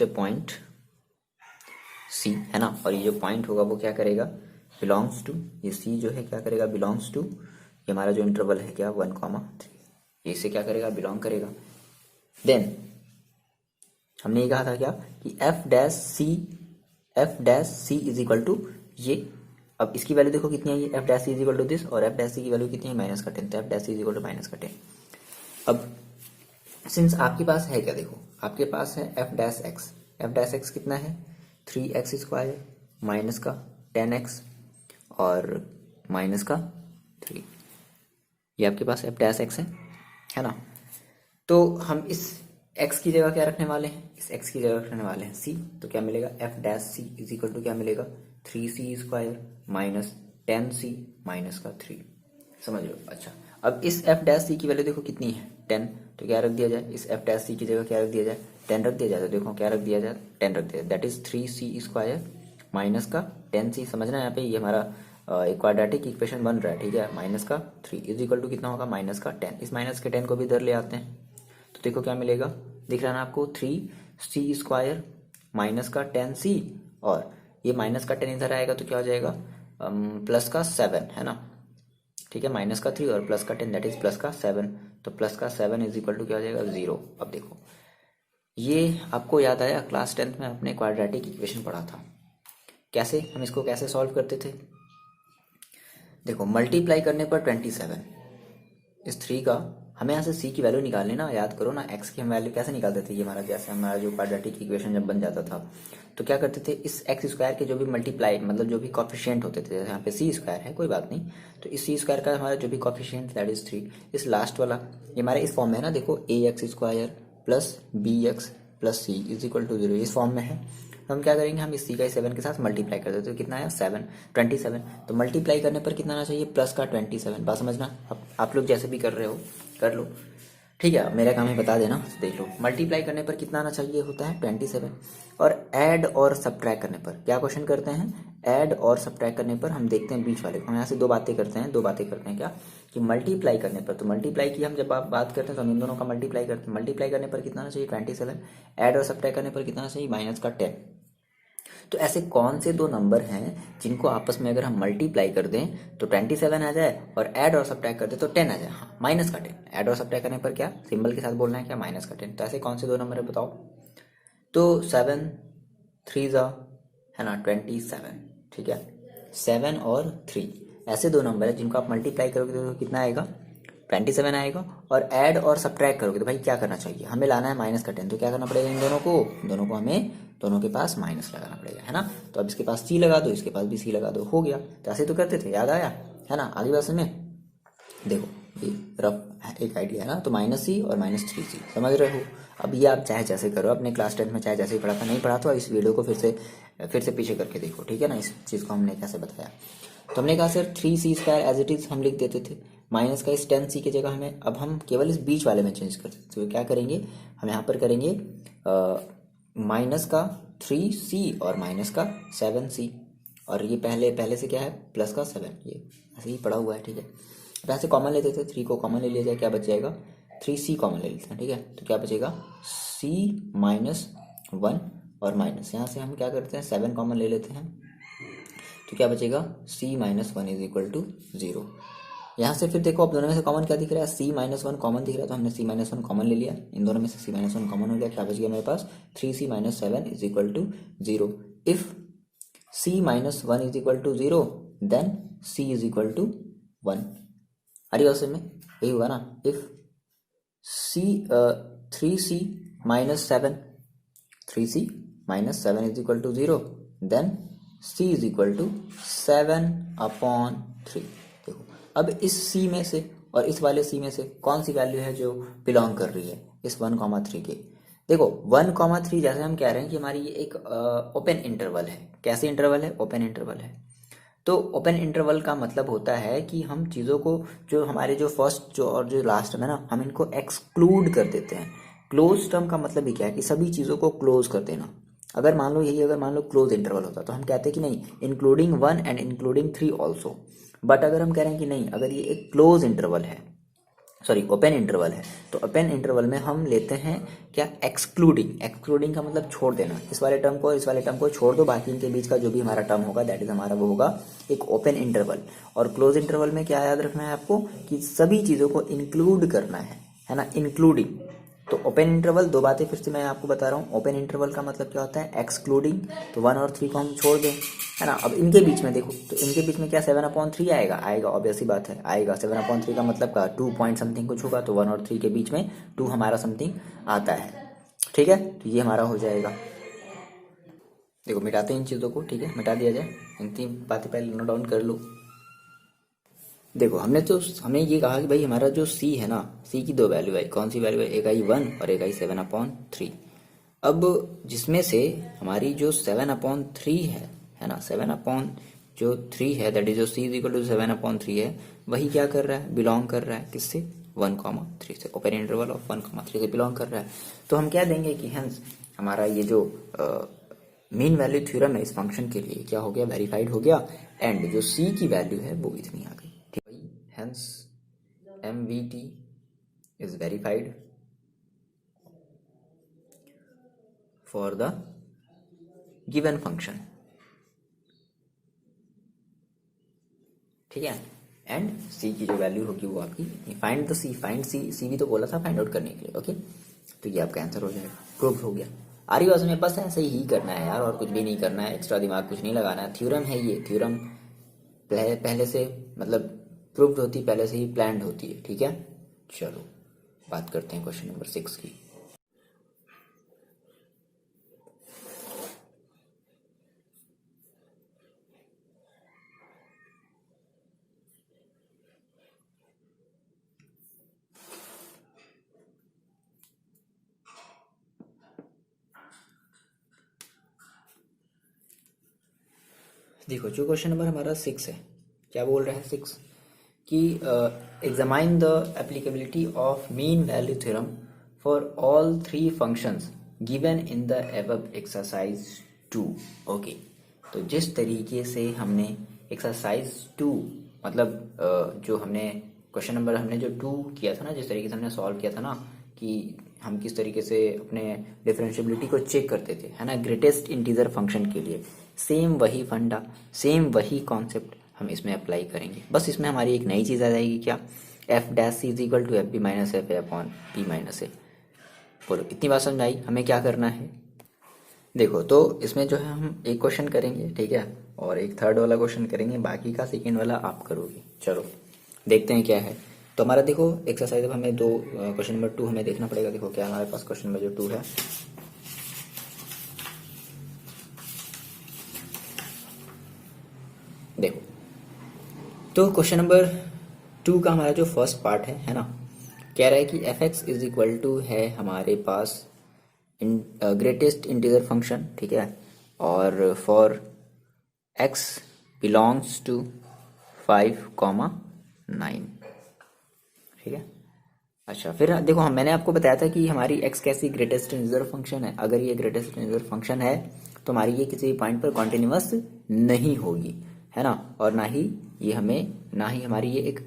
a point C, है ना, और ये जो पॉइंट होगा वो क्या करेगा, बिलोंग्स टू, ये सी जो है क्या करेगा, बिलोंग्स टू, ये हमारा जो इंटरवल है क्या 1,3, ये इसे क्या करेगा, बिलोंग करेगा। देन हमने ये कहा था क्या कि F dash C is equal to ये, अब इसकी वैल्यू देखो कितनी है, ये F dash C is equal to this, और एफ डैश सी की वैल्यू कितनी है, -10, तो F dash C is equal to -10। अब सिंस आपके पास है क्या, देखो आपके पास है एफ डैश एक्स कितना है, 3x² माइनस का 10x और माइनस का 3, ये आपके पास एफ डैश एक्स है ना। तो हम इस x की जगह क्या रखने वाले हैं, इस x की जगह रखने वाले हैं c, तो क्या मिलेगा, F dash C is equal to क्या मिलेगा, 3c² माइनस 10c माइनस का 3, समझ लो। अच्छा अब इस एफ डैश सी की वैल्यू देखो कितनी है, 10, तो क्या रख दिया जाए, इस एफ डैश सी की जगह क्या रख दिया जाए, 10 रख दिया जाए, तो देखो क्या रख दिया जाए, 10 रख दिया जाए, दैट इज 3c² माइनस का 10c, समझना यहाँ पे, ये हमारा एक क्वाड्रेटिक इक्वेशन बन रहा है, ठीक है, माइनस का 3 इज इक्वल टू कितना होगा, माइनस का 10, इस माइनस के 10 को भी इधर ले आते हैं, तो देखो क्या मिलेगा, दिख रहा है ना आपको, 3c² माइनस का 10c, और ये माइनस का 10 इधर आएगा तो क्या हो जाएगा, प्लस का 7, है ना, ठीक है, माइनस का 3 और प्लस का 10 दैट इज प्लस का 7, तो प्लस का 7 इज इक्वल टू क्या हो जाएगा, 0। अब देखो ये आपको याद आया, क्लास 10th में आपने क्वाड्रेटिक इक्वेशन पढ़ा था, कैसे हम इसको कैसे सॉल्व करते थे, देखो मल्टीप्लाई करने पर 27, इस 3 का हमें यहाँ से c की वैल्यू निकालनी ना, याद करो ना, x की हम वैल्यू कैसे निकालते थे, ये हमारा जैसे हमारा जो क्वाड्रेटिक इक्वेशन जब बन जाता था तो क्या करते थे, इस x² के जो भी मल्टीप्लाई मतलब जो भी कॉफिशिएंट होते थे, जैसे यहाँ पे c² है कोई बात नहीं, तो इस c² का हमारा जो भी कॉफिशिएंट दैट इज 3, इस लास्ट वाला ये हमारे इस फॉर्म में है ना, देखो ax² plus bx plus c is equal to 0, इस फॉर्म में है। हम क्या करेंगे, हम इस c का 7 के साथ मल्टीप्लाई कर देते, तो कितना आया 27, तो मल्टीप्लाई करने पर कितना आना चाहिए, प्लस का 27, बात समझना, आप लोग जैसे भी कर रहे हो कर लो, ठीक है, मेरा काम है बता देना, देख लो, मल्टीप्लाई करने पर कितना आना चाहिए होता है 27, और ऐड और सब्ट्रैक्ट करने पर क्या क्वेश्चन करते हैं, ऐड और सब्ट्रैक्ट करने पर हम देखते हैं बीच वाले को, हम यहाँ से दो बातें करते हैं क्या, कि मल्टीप्लाई करने पर, तो मल्टीप्लाई की हम जब आप बात करते हैं तो हम इन दोनों का मल्टीप्लाई करते हैं, मल्टीप्लाई करने पर कितना आना चाहिए 27, ऐड और सब्ट्रैक्ट करने पर कितना आना चाहिए माइनस का 10। तो ऐसे कौन से दो नंबर हैं जिनको आपस में अगर हम मल्टीप्लाई कर दें तो 27 आ जाए, और ऐड और सब्ट्रैक्ट कर दे तो 10 आ जाए, हाँ माइनस का 10, ऐड और सब्ट्रैक्ट करने पर क्या सिंबल के साथ बोलना है क्या, माइनस का 10, तो ऐसे कौन से दो नंबर है बताओ, तो 7 3 है ना 27, ठीक है, 7 और 3 ऐसे दो नंबर है जिनको आप मल्टीप्लाई करोगे तो कितना आएगा 27 आएगा, और ऐड और सब्ट्रैक्ट करोगे तो भाई क्या करना चाहिए, हमें लाना है माइनस का 10, तो क्या करना पड़ेगा, इन दोनों को हमें दोनों के पास माइनस लगाना पड़ेगा, है ना, तो अब इसके पास c लगा दो, इसके पास भी c लगा दो, हो गया, तो ऐसे तो करते थे, याद आया, है ना, आगे बात में देखो ये रफ एक आइडिया है ना, तो -c और -3c समझ रहे हो। अब ये आप चाहे जैसे करो, अपने क्लास 10 में चाहे जैसे ही पढ़ा था, नहीं पढ़ा तो इस वीडियो को फिर से पीछे करके देखो, ठीक है ना, इस चीज़ को हमने कैसे बताया। तो हमने कहा sir 3c² as it is हम लिख देते थे, माइनस का इस 10c की जगह हमें अब हम केवल इस बीच वाले में चेंज करते थे, तो क्या करेंगे हम यहाँ पर करेंगे माइनस का 3c और माइनस का 7c, और ये पहले से क्या है प्लस का 7, ये ऐसे ही पड़ा हुआ है, ठीक है। अब यहाँ से कॉमन लेते थे, 3 को कॉमन ले लिया जाए, क्या बच जाएगा 3c कॉमन ले लेते हैं, ठीक है, तो क्या बचेगा c -1 और माइनस, यहाँ से हम क्या करते हैं 7 कॉमन ले लेते हैं, तो क्या बचेगा c -1 इज इक्वल टू 0। यहाँ से फिर देखो अब दोनों में से कॉमन क्या दिख रहा है, c -1 कॉमन दिख रहा है, तो हमने c -1 कॉमन ले लिया, इन दोनों में से c -1 कॉमन हो गया, क्या बच गया मेरे पास 3c - 7 is equal to 0। If c -1 is equal to 0 then c is equal to 1, अरे वैसे में यही होगा ना, if c 3c -7 is equal to 0 then c is equal to 7/3। देखो अब इस c में से और इस वाले c में से कौन सी वैल्यू है जो बिलोंग कर रही है, इस 1,3 के। देखो 1,3 जैसे हम कह रहे हैं कि हमारी ये एक ओपन इंटरवल है। कैसे इंटरवल है? ओपन इंटरवल है। तो ओपन इंटरवल का मतलब होता है कि हम चीज़ों को, जो हमारे जो फर्स्ट जो और जो लास्ट में ना, हम इनको एक्सक्लूड कर देते हैं। क्लोज टर्म का मतलब ही क्या है कि सभी चीज़ों को क्लोज कर देना। अगर मान लो यही, अगर मान लो क्लोज इंटरवल होता तो हम कहते कि नहीं, including 1 and including 3 also. But अगर हम कह रहे हैं कि नहीं, अगर ये एक क्लोज इंटरवल है, सॉरी ओपन इंटरवल है, तो ओपन इंटरवल में हम लेते हैं क्या? एक्सक्लूडिंग। एक्सक्लूडिंग का मतलब छोड़ देना। इस वाले टर्म को, इस वाले टर्म को छोड़ दो, बाकी इनके बीच का जो भी हमारा टर्म होगा दैट इज हमारा वो होगा एक ओपन इंटरवल। और क्लोज इंटरवल में क्या याद रखना है आपको कि सभी चीज़ों को इंक्लूड करना है ना, इंक्लूडिंग। तो ओपन इंटरवल, दो बातें फिर से मैं आपको बता रहा हूँ। ओपन इंटरवल का मतलब क्या होता है? एक्सक्लूडिंग। तो 1 और 3 को हम छोड़ दें, है ना। अब इनके बीच में देखो, तो इनके बीच में क्या 7/3 आएगा? आएगा, ऑब्वियस सी बात है, आएगा। 7/3 का मतलब का 2 पॉइंट समथिंग कुछ होगा, तो 1 और 3 के बीच में 2 हमारा समथिंग आता है। ठीक है, तो ये हमारा हो जाएगा। देखो मिटाते हैं इन चीज़ों को, ठीक है, मिटा दिया जाए। इन 3 बातें पहले नोट डाउन कर लो। देखो हमने ये कहा कि भाई हमारा जो c है ना, c की 2 वैल्यू आई। कौन सी वैल्यू है? एक आई 1 और एक आई 7/3। अब जिसमें से हमारी जो 7/3 है ना, 7/3 है, दैट इज जो c इज इक्वल टू 7/3 है, वही क्या कर रहा है? बिलोंग कर रहा है किससे? 1,3 से। ओपन इंटरवल ऑफ 1,3 से बिलोंग कर रहा है। तो हम क्या देंगे कि हेंस हमारा ये जो मीन वैल्यू थ्योरम है इस फंक्शन के लिए क्या हो गया? वेरीफाइड हो गया। एंड जो c की वैल्यू है वो इतनी आ गई। Hence MVT is verified for the given function, ठीक है। एंड c की जो वैल्यू होगी वो आपकी, find the c, find c भी तो बोला था फाइंड आउट करने के लिए, ओके। तो ये आपका आंसर हो जाएगा, प्रूव हो गया। आ रही बात में, बस ऐसे ही करना है यार, और कुछ भी नहीं करना है, एक्स्ट्रा दिमाग कुछ नहीं लगाना है। थ्योरम है ये, थ्योरम पहले से मतलब प्रूव्ड होती, पहले से ही प्लान्ड होती है, ठीक है। चलो बात करते हैं क्वेश्चन नंबर 6 की। देखो जो क्वेश्चन नंबर हमारा 6 है, क्या बोल रहा है 6 कि examine the applicability of mean value theorem for all 3 functions given in the above exercise 2। Okay, तो जिस तरीके से हमने एक्सरसाइज 2 मतलब जो हमने क्वेश्चन नंबर हमने जो 2 किया था ना, जिस तरीके से हमने सॉल्व किया था ना, कि हम किस तरीके से अपने डिफरेंशिएबिलिटी को चेक करते थे, है ना, ग्रेटेस्ट इंटीजर फंक्शन के लिए, सेम वही फंडा, सेम वही कॉन्सेप्ट हम इसमें अप्लाई करेंगे। बस इसमें हमारी एक नई चीज़ आ जाएगी, क्या? F dash C is equal to F B minus F A upon P minus A. बोलो इतनी बात समझ आई? हमें क्या करना है? देखो तो इसमें जो है हम एक क्वेश्चन करेंगे, ठीक है, और एक थर्ड वाला क्वेश्चन करेंगे, बाकी का सेकेंड वाला आप करोगे। चलो देखते हैं क्या है। तो हमारा देखो एक्सरसाइज, अब हमें दो क्वेश्चन नंबर 2 हमें देखना पड़ेगा। देखो क्या हमारे पास क्वेश्चन नंबर जो 2 है, देखो तो क्वेश्चन नंबर 2 का हमारा जो फर्स्ट पार्ट है ना, कह रहा है कि F X is equal to है हमारे पास ग्रेटेस्ट इंटीजर फंक्शन, ठीक है, और फॉर एक्स बिलोंग्स टू 5,9, ठीक है। अच्छा फिर देखो हम, मैंने आपको बताया था कि हमारी एक्स कैसी ग्रेटेस्ट इंटीजर फंक्शन है। अगर ये ग्रेटेस्ट इंटीजर फंक्शन है तो हमारी ये किसी पॉइंट पर कॉन्टिन्यूअस नहीं होगी, है ना, और ना ही ये हमें, ना ही हमारी ये एक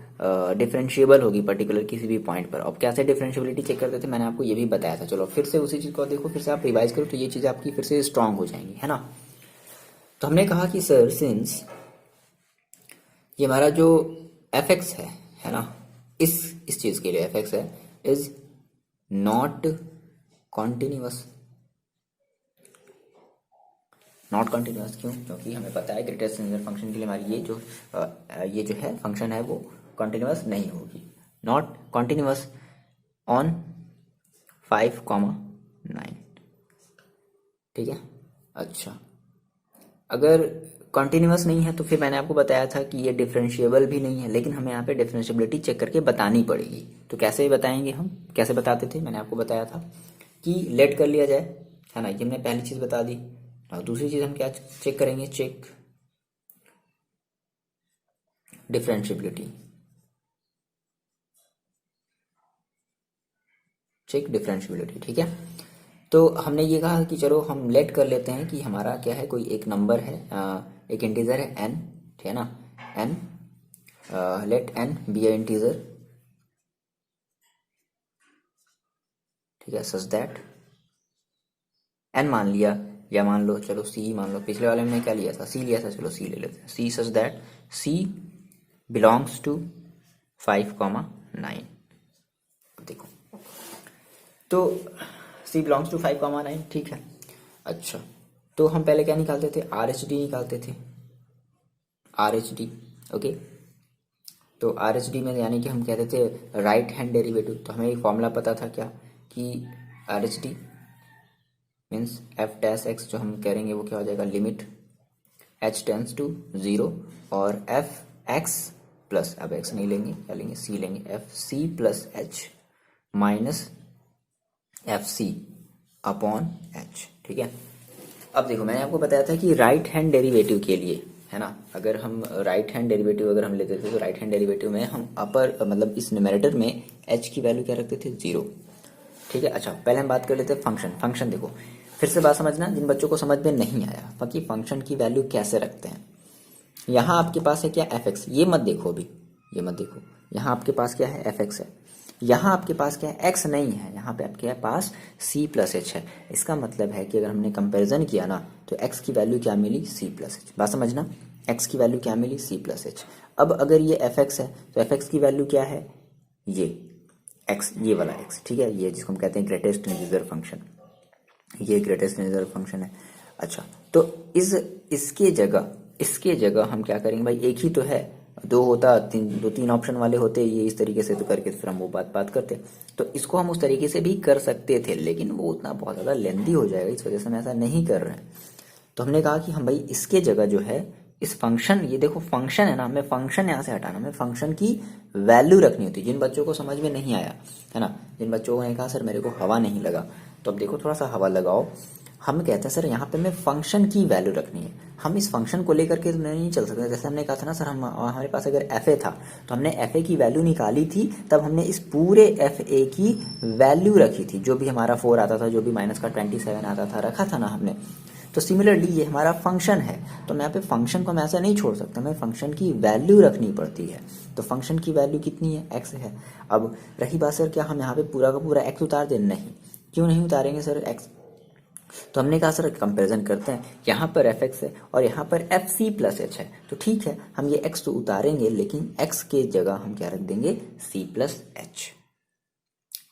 डिफरेंशिएबल होगी पर्टिकुलर किसी भी पॉइंट पर। अब कैसे डिफरेंशिएबिलिटी चेक करते थे मैंने आपको ये भी बताया था। चलो फिर से उसी चीज़ को देखो, फिर से आप रिवाइज करो तो ये चीज़ें आपकी फिर से स्ट्रांग हो जाएंगी, है ना। तो हमने कहा कि सर सिंस ये हमारा जो एफ एक्स है ना, इस चीज़ के लिए एफ एक्स है is not continuous. Not continuous क्यों? क्योंकि हमें पता है ग्रेटेस्ट इंटीजर फंक्शन के लिए हमारी ये जो है फंक्शन है वो कॉन्टिन्यूअस नहीं होगी। नॉट कॉन्टिन्यूअस ऑन 5,9, ठीक है। अच्छा अगर कॉन्टिन्यूअस नहीं है तो फिर मैंने आपको बताया था कि ये डिफरेंशिएबल भी नहीं है, लेकिन हमें यहाँ पे डिफरेंशिएबिलिटी चेक करके बतानी पड़ेगी। तो कैसे बताएंगे हम, कैसे बताते थे, मैंने आपको बताया था कि लेट कर लिया जाए, है ना, ये हमने पहली चीज़ बता दी। और दूसरी चीज़ हम क्या चेक करेंगे, चेक डिफरेंशिएबिलिटी, चेक डिफरेंशिएबिलिटी, ठीक है। तो हमने ये कहा कि चलो हम लेट कर लेते हैं कि हमारा क्या है, कोई एक नंबर है, एक इंटीजर है n, ठीक है ना, n, let n be a integer, ठीक है, सच दैट n मान लिया, या मान लो चलो c मान लो, पिछले वाले में क्या लिया था, c लिया था, चलो c ले लेते हैं, c such that c belongs to 5,9। देखो तो c बिलोंग्स टू 5,9, ठीक है। अच्छा, तो हम पहले क्या निकालते थे, आर एच डी निकालते थे, आर एच डी, ओके। तो आर एच डी में यानी कि हम कहते थे राइट हैंड डेरिवेटिव, तो हमें एक फॉर्मूला पता था क्या, कि R H D means F dash x, जो हम करेंगे वो क्या हो जाएगा, लिमिट एच टेंस टू 0 और एफ एक्स प्लस, अब एक्स नहीं लेंगे, क्या लेंगे, सी लेंगे, F C plus H minus F C upon H, ठीक है। अब देखो मैंने आपको बताया था कि राइट हैंड डेरिवेटिव के लिए, है ना, अगर हम राइट हैंड डेरिवेटिव अगर हम लेते थे तो राइट हैंड डेरिवेटिव में हम अपर मतलब इस न्यूमैरेटर में एच की वैल्यू क्या रखते थे, 0, ठीक है। अच्छा, पहले हम बात कर लेते हैं फंक्शन। फंक्शन देखो फिर से बात समझना, जिन बच्चों को समझ में नहीं आया कि फंक्शन की वैल्यू कैसे रखते हैं। यहाँ आपके पास है क्या, एफ एक्स, ये मत देखो अभी, ये मत देखो, यहाँ आपके पास क्या है, एफ एक्स है, यहाँ आपके पास क्या है, एक्स नहीं है, यहाँ पे आपके पास सी प्लस एच है। इसका मतलब है कि अगर हमने कंपैरिजन किया ना तो एक्स की वैल्यू क्या मिली, सी प्लस एच, बात समझना, एक्स की वैल्यू क्या मिली, सी प्लस एच। अब अगर ये एफ एक्स है तो एफ एक्स की वैल्यू क्या है, ये एक्स, ये वाला एक्स, ठीक है, ये जिसको हम कहते हैं ग्रेटेस्ट इंटीजर फंक्शन, ये ग्रेटेस्ट इंटीजर फंक्शन है। अच्छा, तो इसके जगह हम क्या करेंगे भाई, एक ही तो है, दो होता दो तीन ऑप्शन वाले होते ये इस तरीके से, तो करके फिर हम वो बात करते। तो इसको हम उस तरीके से भी कर सकते थे, लेकिन वो उतना बहुत ज़्यादा लेंदी हो जाएगा, इस वजह से हम ऐसा नहीं कर रहे हैं। तो हमने कहा कि हम भाई इसके जगह जो है इस फंक्शन, ये देखो फंक्शन है ना, हमें फंक्शन यहाँ से हटाना, हमें फंक्शन की वैल्यू रखनी होती है। जिन बच्चों को समझ में नहीं आया, है ना, जिन बच्चों ने कहा सर मेरे को हवा नहीं लगा, तो अब देखो थोड़ा सा हवा लगाओ, हम कहते हैं सर यहाँ पे हमें फंक्शन की वैल्यू रखनी है, हम इस फंक्शन को लेकर के नहीं चल सकते। जैसे हमने कहा था ना सर, हम हमारे पास अगर एफ ए था तो हमने एफ ए की वैल्यू निकाली थी, तब हमने इस पूरे एफ ए की वैल्यू रखी थी, जो भी हमारा 4 आता था, जो भी माइनस का 27 आता था, रखा था ना हमने। तो सिमिलरली ये हमारा फंक्शन है, तो मैं यहाँ पे फंक्शन को हम ऐसा नहीं छोड़ सकता, हमें फंक्शन की वैल्यू रखनी पड़ती है। तो फंक्शन की वैल्यू कितनी है, एक्स है। अब रही बात सर क्या हम यहाँ पे पूरा का पूरा एक्स उतार दें, नहीं, क्यों नहीं उतारेंगे सर एक्स, तो हमने कहा सर कंपैरिजन करते हैं, यहाँ पर एफ एक्स है और यहाँ पर एफ सी प्लस एच है, तो ठीक है हम ये एक्स तो उतारेंगे, लेकिन एक्स के जगह हम क्या रख देंगे, सी प्लस एच।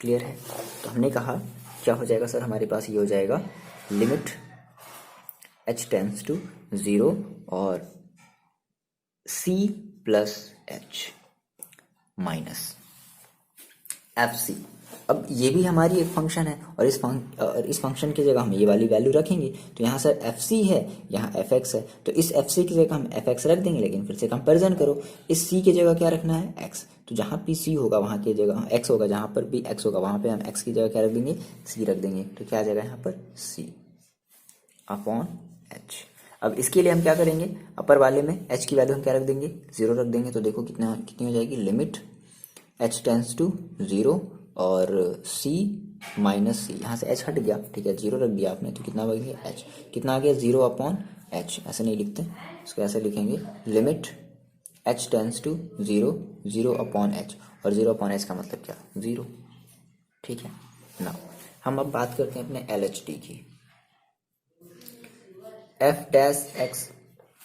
क्लियर है। तो हमने कहा क्या हो जाएगा सर, हमारे पास ये हो जाएगा लिमिट एच टेंस टू 0 और C plus H minus F C. अब ये भी हमारी एक फंक्शन है, और इस फंक्शन की जगह हम ये वाली वैल्यू रखेंगे, तो यहाँ सर एफ सी है, यहाँ एफ एक्स है, तो इस एफ सी की जगह हम एफ एक्स रख देंगे, लेकिन फिर से कंपैरिजन करो, इस सी की जगह क्या रखना है, एक्स, तो जहाँ भी सी होगा वहाँ की जगह एक्स होगा, जहाँ पर भी एक्स होगा वहाँ पे हम एक्स की जगह क्या रख देंगे, सी रख देंगे, तो क्या आ जाएगा यहाँ पर सी अपॉन एच। अब इसके लिए हम क्या करेंगे, अपर वाले में एच की वैल्यू हम क्या रख देंगे, 0 रख देंगे, तो देखो कितनी हो जाएगी, लिमिट एच टेंस टू 0 और c माइनस सी, यहाँ से h हट गया, ठीक है, 0 रख दिया आपने, तो कितना बन गया h, कितना आ गया 0 अपॉन h, ऐसे नहीं लिखते, इसको ऐसे लिखेंगे, limit h tends to 0 0 upon h, और 0 अपॉन h का मतलब क्या, 0, ठीक है ना। हम अब बात करते हैं अपने एल एच डी की, एफ डैश एक्स,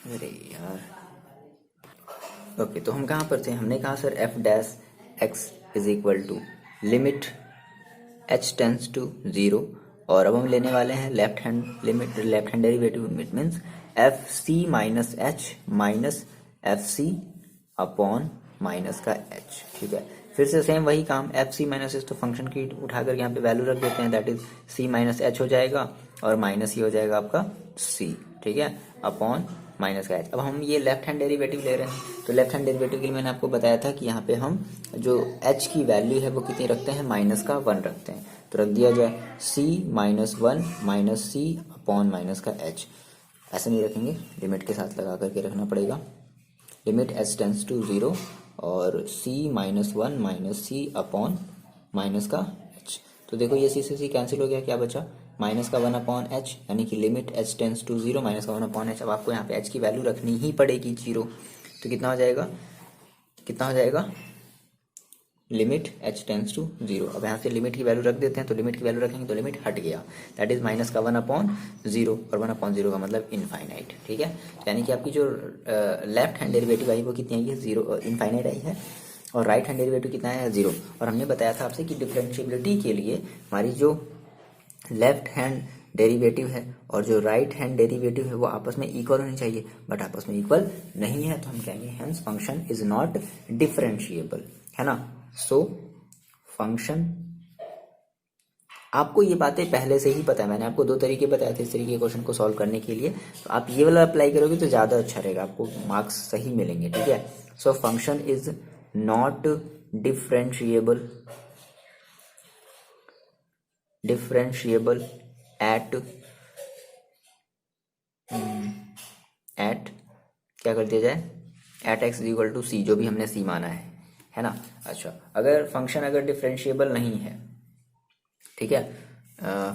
अरे यार, ओके, तो हम कहाँ पर थे, हमने कहा sir F dash X is equal to limit H tends to 0, और अब हम लेने वाले हैं left hand limit, left hand derivative, it means F C minus H minus F C upon minus का एच, ठीक है। फिर से सेम वही काम, एफ सी माइनस एच, तो फंक्शन की उठाकर यहाँ पे वैल्यू रख देते हैं, that is C minus H हो जाएगा और माइनस ही हो जाएगा आपका सी, ठीक है, अपॉन माइनस का एच। अब हम ये लेफ्ट हैंड डेरिवेटिव ले रहे हैं, तो लेफ्ट हैंड डेरिवेटिव के लिए मैंने आपको बताया था कि यहाँ पे हम जो एच की वैल्यू है वो कितनी रखते हैं, माइनस का 1 रखते हैं। तो रख दिया जाए c-1 माइनस सी अपॉन माइनस का एच। ऐसे नहीं रखेंगे, लिमिट के साथ लगा करके रखना पड़ेगा। लिमिट एच टेंस टू 0 और c-1 माइनस सी अपॉन माइनस का एच। तो देखो ये सी से सी कैंसिल हो गया, क्या बचा, माइनस का 1 अपॉन एच, यानी कि limit H tends to 0 minus का 1 अपॉन एच। अब आपको यहाँ पे एच की वैल्यू रखनी ही पड़ेगी 0। तो कितना हो जाएगा, कितना हो जाएगा, लिमिट एच टेंस टू 0। अब यहाँ से लिमिट की वैल्यू रख देते हैं, तो लिमिट की वैल्यू रखेंगे तो लिमिट हट गया, दैट इज माइनस का 1 अपॉन 0, और 1 अपॉन 0 का मतलब इनफाइनाइट। ठीक है, यानी कि आपकी जो लेफ्ट हैंड डेरिवेटिव आई वो कितनी आई है, 0, इनफाइनाइट आई है, और राइट हैंड डेरिवेटिव कितना है, 0। और हमने बताया था आपसे कि डिफरेंशिएबिलिटी के लिए हमारी जो लेफ्ट हैंड डेरिवेटिव है और जो राइट हैंड डेरिवेटिव है वो आपस में इक्वल होनी चाहिए, बट आपस में इक्वल नहीं है, तो हम कहेंगे hence function is not differentiable, है ना। सो फंक्शन, आपको ये बातें पहले से ही पता है, मैंने आपको 2 तरीके बताए थे इस तरीके के क्वेश्चन को सॉल्व करने के लिए, तो आप ये वाला अप्लाई करोगे तो ज़्यादा अच्छा रहेगा, आपको मार्क्स सही मिलेंगे। ठीक है, so function is not differentiable eight क्या कर दिया जाए, एट एक्स इक्वल टू सी, जो भी हमने सी माना है ना। अच्छा, अगर फंक्शन अगर डिफरेंशिएबल नहीं है, ठीक है,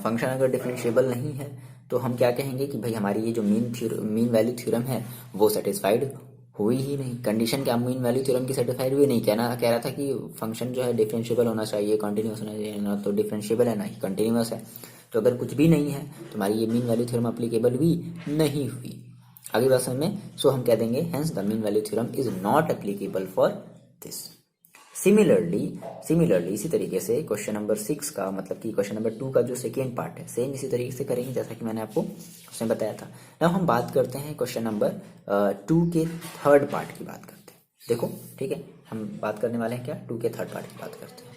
फंक्शन अगर डिफरेंशिएबल नहीं है तो हम क्या कहेंगे कि भाई हमारी ये जो मीन वैल्यू थ्योरम है वो सेटिस्फाइड हुई ही नहीं। कंडीशन क्या, मीन वैल्यू थ्योरम की सेटिस्फाइड हुई नहीं, कह रहा था कि फंक्शन जो है डिफरेंशिएबल होना चाहिए, कंटिन्यूस होना चाहिए, ना तो डिफरेंशिएबल है ना ही कंटिन्यूस है। तो अगर कुछ भी नहीं है तो हमारी ये मीन वैल्यू थ्योरम अप्लीकेबल हुई नहीं हुई, आगे बात समझ में। सो हम कह देंगे hence the mean value theorem is not applicable for this. Similarly इसी तरीके से क्वेश्चन नंबर 6 का, मतलब कि क्वेश्चन नंबर 2 का जो सेकेंड पार्ट है, सेम इसी तरीके से करेंगे जैसा कि मैंने आपको उसमें बताया था। अब हम बात करते हैं क्वेश्चन नंबर 2 के थर्ड पार्ट की बात करते हैं। देखो ठीक है, हम बात करने वाले हैं क्या, 2 के थर्ड पार्ट की बात करते हैं।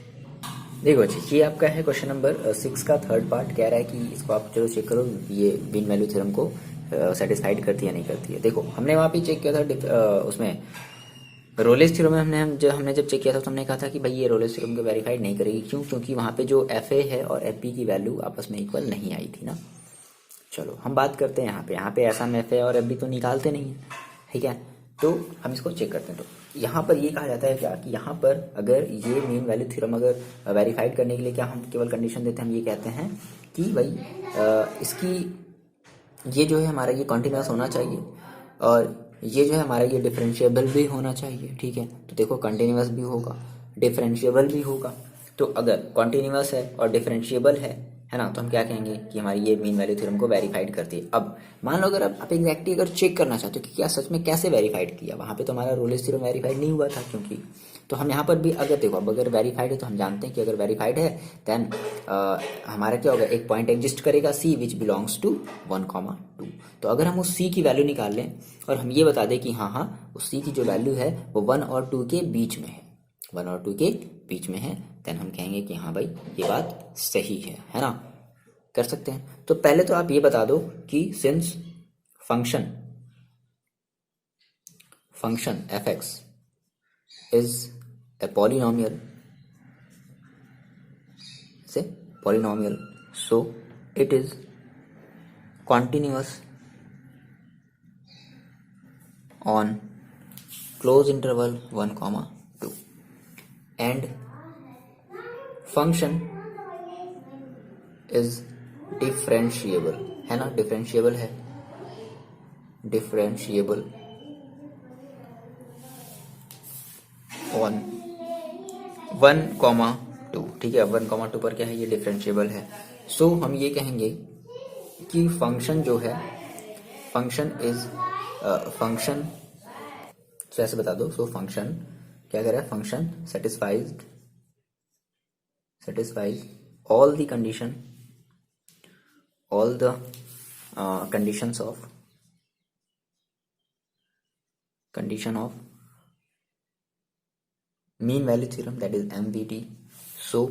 देखो जी, ये आपका है क्वेश्चन नंबर 6 का थर्ड पार्ट। कह रहा है कि इसको आप चलो चेक करो, ये मीन वैल्यू थ्योरम को सेटिस्फाइड करती है नहीं करती है। देखो हमने वहाँ पे चेक किया था उसमें रोलेस थ्योरम में हमने जब चेक किया था तो हमने कहा था कि भाई ये रोलेस थ्योरम को वेरीफाइड नहीं करेगी। क्यों, क्योंकि वहाँ पे जो एफ ए है और एफ बी की वैल्यू आपस में इक्वल नहीं आई थी ना। चलो हम बात करते हैं यहाँ पे ऐसा हम एफ ए और एफ बी तो निकालते नहीं है, ठीक है, तो हम इसको चेक करते हैं। तो यहाँ पर ये कहा जाता है क्या कि यहाँ पर अगर ये मीन वैल्यू थ्योरम अगर वेरीफाइड करने के लिए क्या हम केवल कंडीशन देते हैं, हम ये कहते हैं कि भाई इसकी ये जो है हमारा ये कॉन्टिन्यूस होना चाहिए और ये जो है हमारा ये डिफरेंशिएबल भी होना चाहिए। ठीक है, तो देखो कंटिन्यूस भी होगा, डिफरेंशिएबल भी होगा। तो अगर कॉन्टिन्यूस है और डिफरेंशिएबल है ना, तो हम क्या कहेंगे कि हमारी ये मीन वैल्यू थ्योरम को वेरीफाइड करती है। अब मान लो अगर आप एग्जैक्टली अगर चेक करना चाहते हो कि क्या सच में कैसे वेरीफाइड किया, वहाँ पे तो हमारा रोलेस थ्योरम वेरीफाइड नहीं हुआ था क्योंकि, तो हम यहाँ पर भी अगर देखो, अब अगर वेरीफाइड है तो हम जानते हैं कि अगर वेरीफाइड है देन हमारा क्या होगा, एक पॉइंट एग्जिस्ट करेगा सी विच बिलोंग्स टू 1,2। तो अगर हम उस सी की वैल्यू निकाल लें और हम ये बता दें कि हाँ उस सी की जो वैल्यू है वो 1 और 2 के बीच में है, 1 और 2 के बीच में है, देन हम कहेंगे कि हाँ भाई ये बात सही है ना, कर सकते हैं। तो पहले तो आप ये बता दो कि since function F X is a polynomial so it is continuous on close interval 1,2 and function is differentiable, है ना, डिफरेंशिएबल है, डिफरेंशिएबल ऑन 1,2। ठीक है, 1,2 पर क्या है, ये डिफरेंशिएबल है। सो हम ये कहेंगे कि फंक्शन जो है, फंक्शन इज फंक्शन, तो ऐसे बता दो, सो फंक्शन क्या कर रहा है, function satisfies all the condition, all the conditions of mean value theorem, that is MVT. So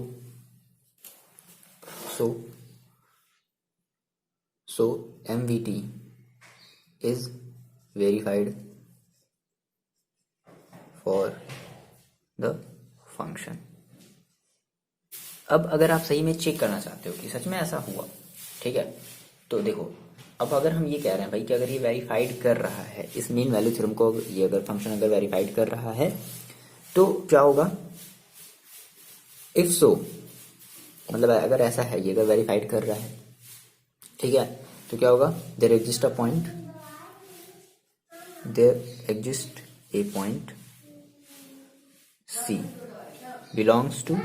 MVT is verified for the function. अब अगर आप सही में चेक करना चाहते हो कि सच में ऐसा हुआ, ठीक है, तो देखो अब अगर हम ये कह रहे हैं भाई कि अगर ये वेरीफाइड कर रहा है इस मीन वैल्यू थ्योरम को, ये अगर फंक्शन अगर वेरीफाइड कर रहा है तो क्या होगा, इफ सो मतलब अगर ऐसा है, ये अगर वेरीफाइड कर रहा है, ठीक है, तो क्या होगा, there exist a point C belongs to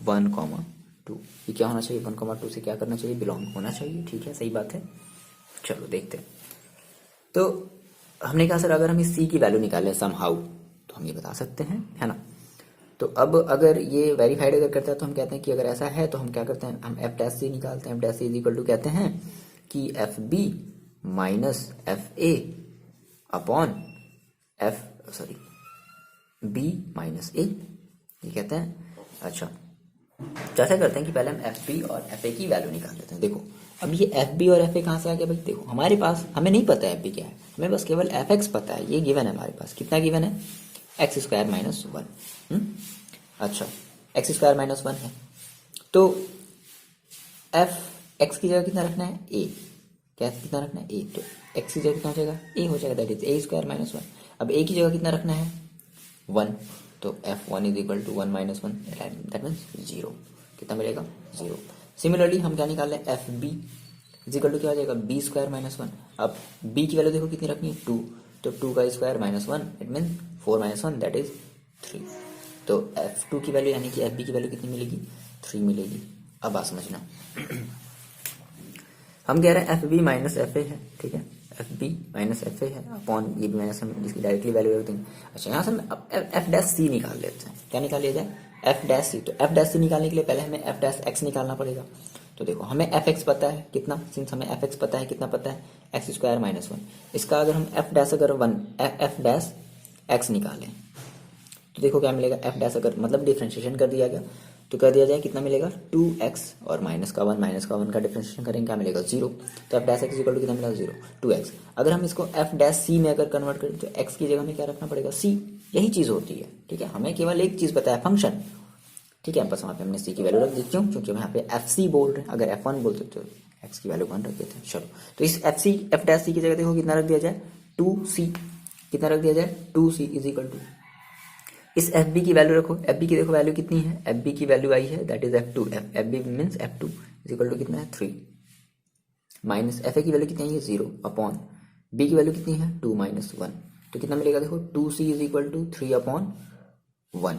1,2। ये क्या होना चाहिए, 1,2 से क्या करना चाहिए, बिलोंग होना चाहिए। ठीक है, सही बात है। चलो देखते हैं। तो हमने कहा सर अगर हम इस सी की वैल्यू निकालें समहाउ तो हम ये बता सकते हैं, है ना। तो अब अगर ये वेरीफाइड अगर करता है तो हम कहते हैं कि अगर ऐसा है तो हम क्या करते हैं, हम एफ डैश सी निकालते हैं। F dash C is equal to कहते हैं कि F B minus F A upon B minus A, ये कहते हैं। अच्छा, तो ऐसा करते हैं कि पहले हम एफ बी और एफ ए की वैल्यू निकाल लेते हैं। देखो अब ये एफ बी और एफ ए कहाँ से आ गया भाई, देखो हमारे पास, हमें नहीं पता है एफ बी क्या है, हमें बस केवल एफ एक्स पता है। ये गिवन है हमारे पास, कितना गिवन है, एक्स स्क्वायर माइनस 1। अच्छा, एक्स स्क्वायर माइनस 1 है, तो एफ एक्स की जगह कितना रखना है, ए, क्या कितना रखना है, ए, तो एक्स की जगह कितना हो जाएगा, ए हो जाएगा, that is a square minus 1। अब ए की जगह कितना रखना है, 1, तो f1 is equal to 1 minus 1, that means 0। कितना मिलेगा, 0। सिमिलरली हम क्या निकाल लें, F B is equal to क्या हो जाएगा, बी स्क्वायर माइनस 1। अब बी की वैल्यू देखो कितनी रखनी है, 2, तो 2 का square minus 1, it mean 4 minus 1 that is 3। तो f2 की वैल्यू यानी कि fb की वैल्यू कितनी मिलेगी, 3 मिलेगी। अब बात समझना, हम कह रहे हैं F B minus F A है, ठीक है, F B minus F A है अपॉन ये भी माइनस, हम इसकी डायरेक्टली वैल्यू रख देंगे। अच्छा, यहाँ से हम एफ डैश सी निकाल लेते हैं। क्या निकाल लिया जाए, एफ डैश सी। तो एफ डैश सी निकालने के लिए पहले हमें एफ डैश एक्स निकालना पड़ेगा। तो देखो हमें एफ एक्स पता है कितना, सिंस हमें एफ एक्स पता है, कितना पता है, एक्स स्क्वायर माइनस 1। इसका अगर हम एफ डैश अगर एफ डैश एक्स निकालें तो देखो क्या मिलेगा, एफ डैश अगर मतलब डिफ्रेंशिएशन कर दिया गया तो कर दिया जाए, कितना मिलेगा, 2x और माइनस का 1 का डिफरेंशिएशन करेंगे, क्या मिलेगा, 0। तो F dash x equal to कितना मिला, 0, 2x। अगर हम इसको एफ डैश सी में अगर कन्वर्ट करें तो x की जगह में क्या रखना पड़ेगा, c। यही चीज़ होती है, ठीक है, हमें केवल एक चीज़ पता है, फंक्शन, ठीक है, बस वहाँ पे हमने c की वैल्यू रख दी। क्यों, क्योंकि यहाँ पे एफ सी बोल रहे हैं, अगर f1 बोलते तो x की वैल्यू 1 रख देते हैं। चलो, तो इस एफ डैश सी की जगह देखो कितना रख दिया जाए, 2c। कितना रख दिया जाए, 2c इज इक्वल टू, इस एफ बी की वैल्यू रखो, एफ बी की देखो वैल्यू कितनी है, एफ बी की वैल्यू आई है that is f2, f b means f2 is equal to कितना है, 3, माइनस एफ ए की वैल्यू कितनी है, 0 अपॉन बी की वैल्यू कितनी है, 2 माइनस 1। तो कितना मिलेगा, देखो 2c is equal to 3 upon 1,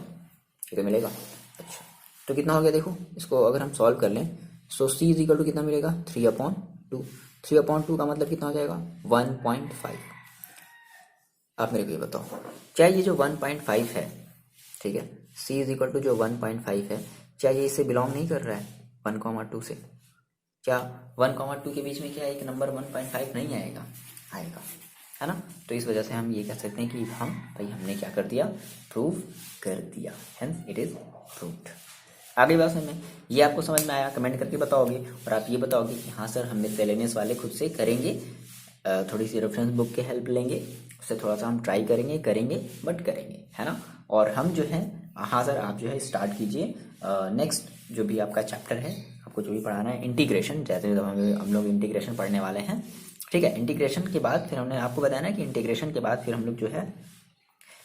कितना मिलेगा। अच्छा, तो कितना हो गया, देखो इसको अगर हम सॉल्व कर लें, सो c इज इक्वल टू कितना मिलेगा, 3 अपॉन 2। 3 अपॉन 2 का मतलब कितना हो जाएगा, 1.5। आप मेरे को ये बताओ, क्या ये जो 1.5 है, ठीक है, c इज इक्वल टू जो 1.5 है, क्या ये इससे बिलोंग नहीं कर रहा है 1,2 से, क्या 1,2 के बीच में क्या एक नंबर 1.5 नहीं आएगा, आएगा, है ना। तो इस वजह से हम ये कह सकते हैं कि हम भाई हमने क्या कर दिया, प्रूव कर दिया, हेंस इट इज प्रूव्ड। आगे बात में ये आपको समझ में आया, कमेंट करके बताओगे, और आप ये बताओगे कि हाँ सर हमने सेलेनियस वाले खुद से करेंगे, थोड़ी सी रेफरेंस बुक की हेल्प लेंगे, उससे थोड़ा सा हम ट्राई करेंगे बट करेंगे, है ना। और हम जो है, हाँ सर आप जो है स्टार्ट कीजिए नेक्स्ट जो भी आपका चैप्टर है, आपको जो भी पढ़ाना है इंटीग्रेशन, जैसे हम लोग इंटीग्रेशन पढ़ने वाले हैं, ठीक है। इंटीग्रेशन के बाद फिर हमने आपको बताया ना कि इंटीग्रेशन के बाद फिर हम लोग जो है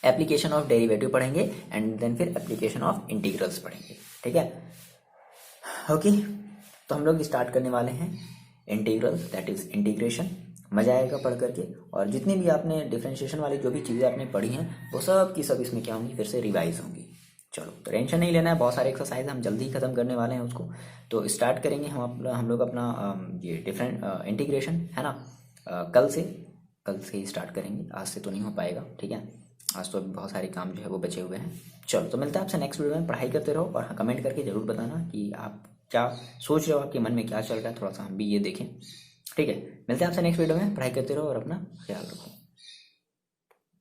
एप्लीकेशन ऑफ डेरिवेटिव पढ़ेंगे एंड देन फिर एप्लीकेशन ऑफ इंटीग्रल्स पढ़ेंगे, ठीक है। ओके, तो हम लोग स्टार्ट करने वाले हैं इंटीग्रल्स, दैट इज इंटीग्रेशन। मजा आएगा पढ़ करके, और जितनी भी आपने डिफरेंशिएशन वाली जो भी चीज़ें आपने पढ़ी हैं वो सब की सब इसमें क्या होंगी, फिर से रिवाइज होंगी। चलो, तो टेंशन नहीं लेना है, बहुत सारे एक्सरसाइज हम जल्दी ही खत्म करने वाले हैं उसको। तो स्टार्ट करेंगे हम लोग अपना ये डिफरेंट इंटीग्रेशन, है ना, कल से ही स्टार्ट करेंगे, आज से तो नहीं हो पाएगा, ठीक है। आज तो अभी बहुत सारे काम जो है वो बचे हुए हैं। चलो, तो मिलता है आपसे नेक्स्ट वीडियो में। पढ़ाई करते रहो, और कमेंट करके जरूर बताना कि आप क्या सोच रहे हो, आपके मन में क्या चल रहा है, थोड़ा सा हम भी ये देखें, ठीक है। मिलते हैं आपसे नेक्स्ट वीडियो में। पढ़ाई करते रहो और अपना ख्याल रखो।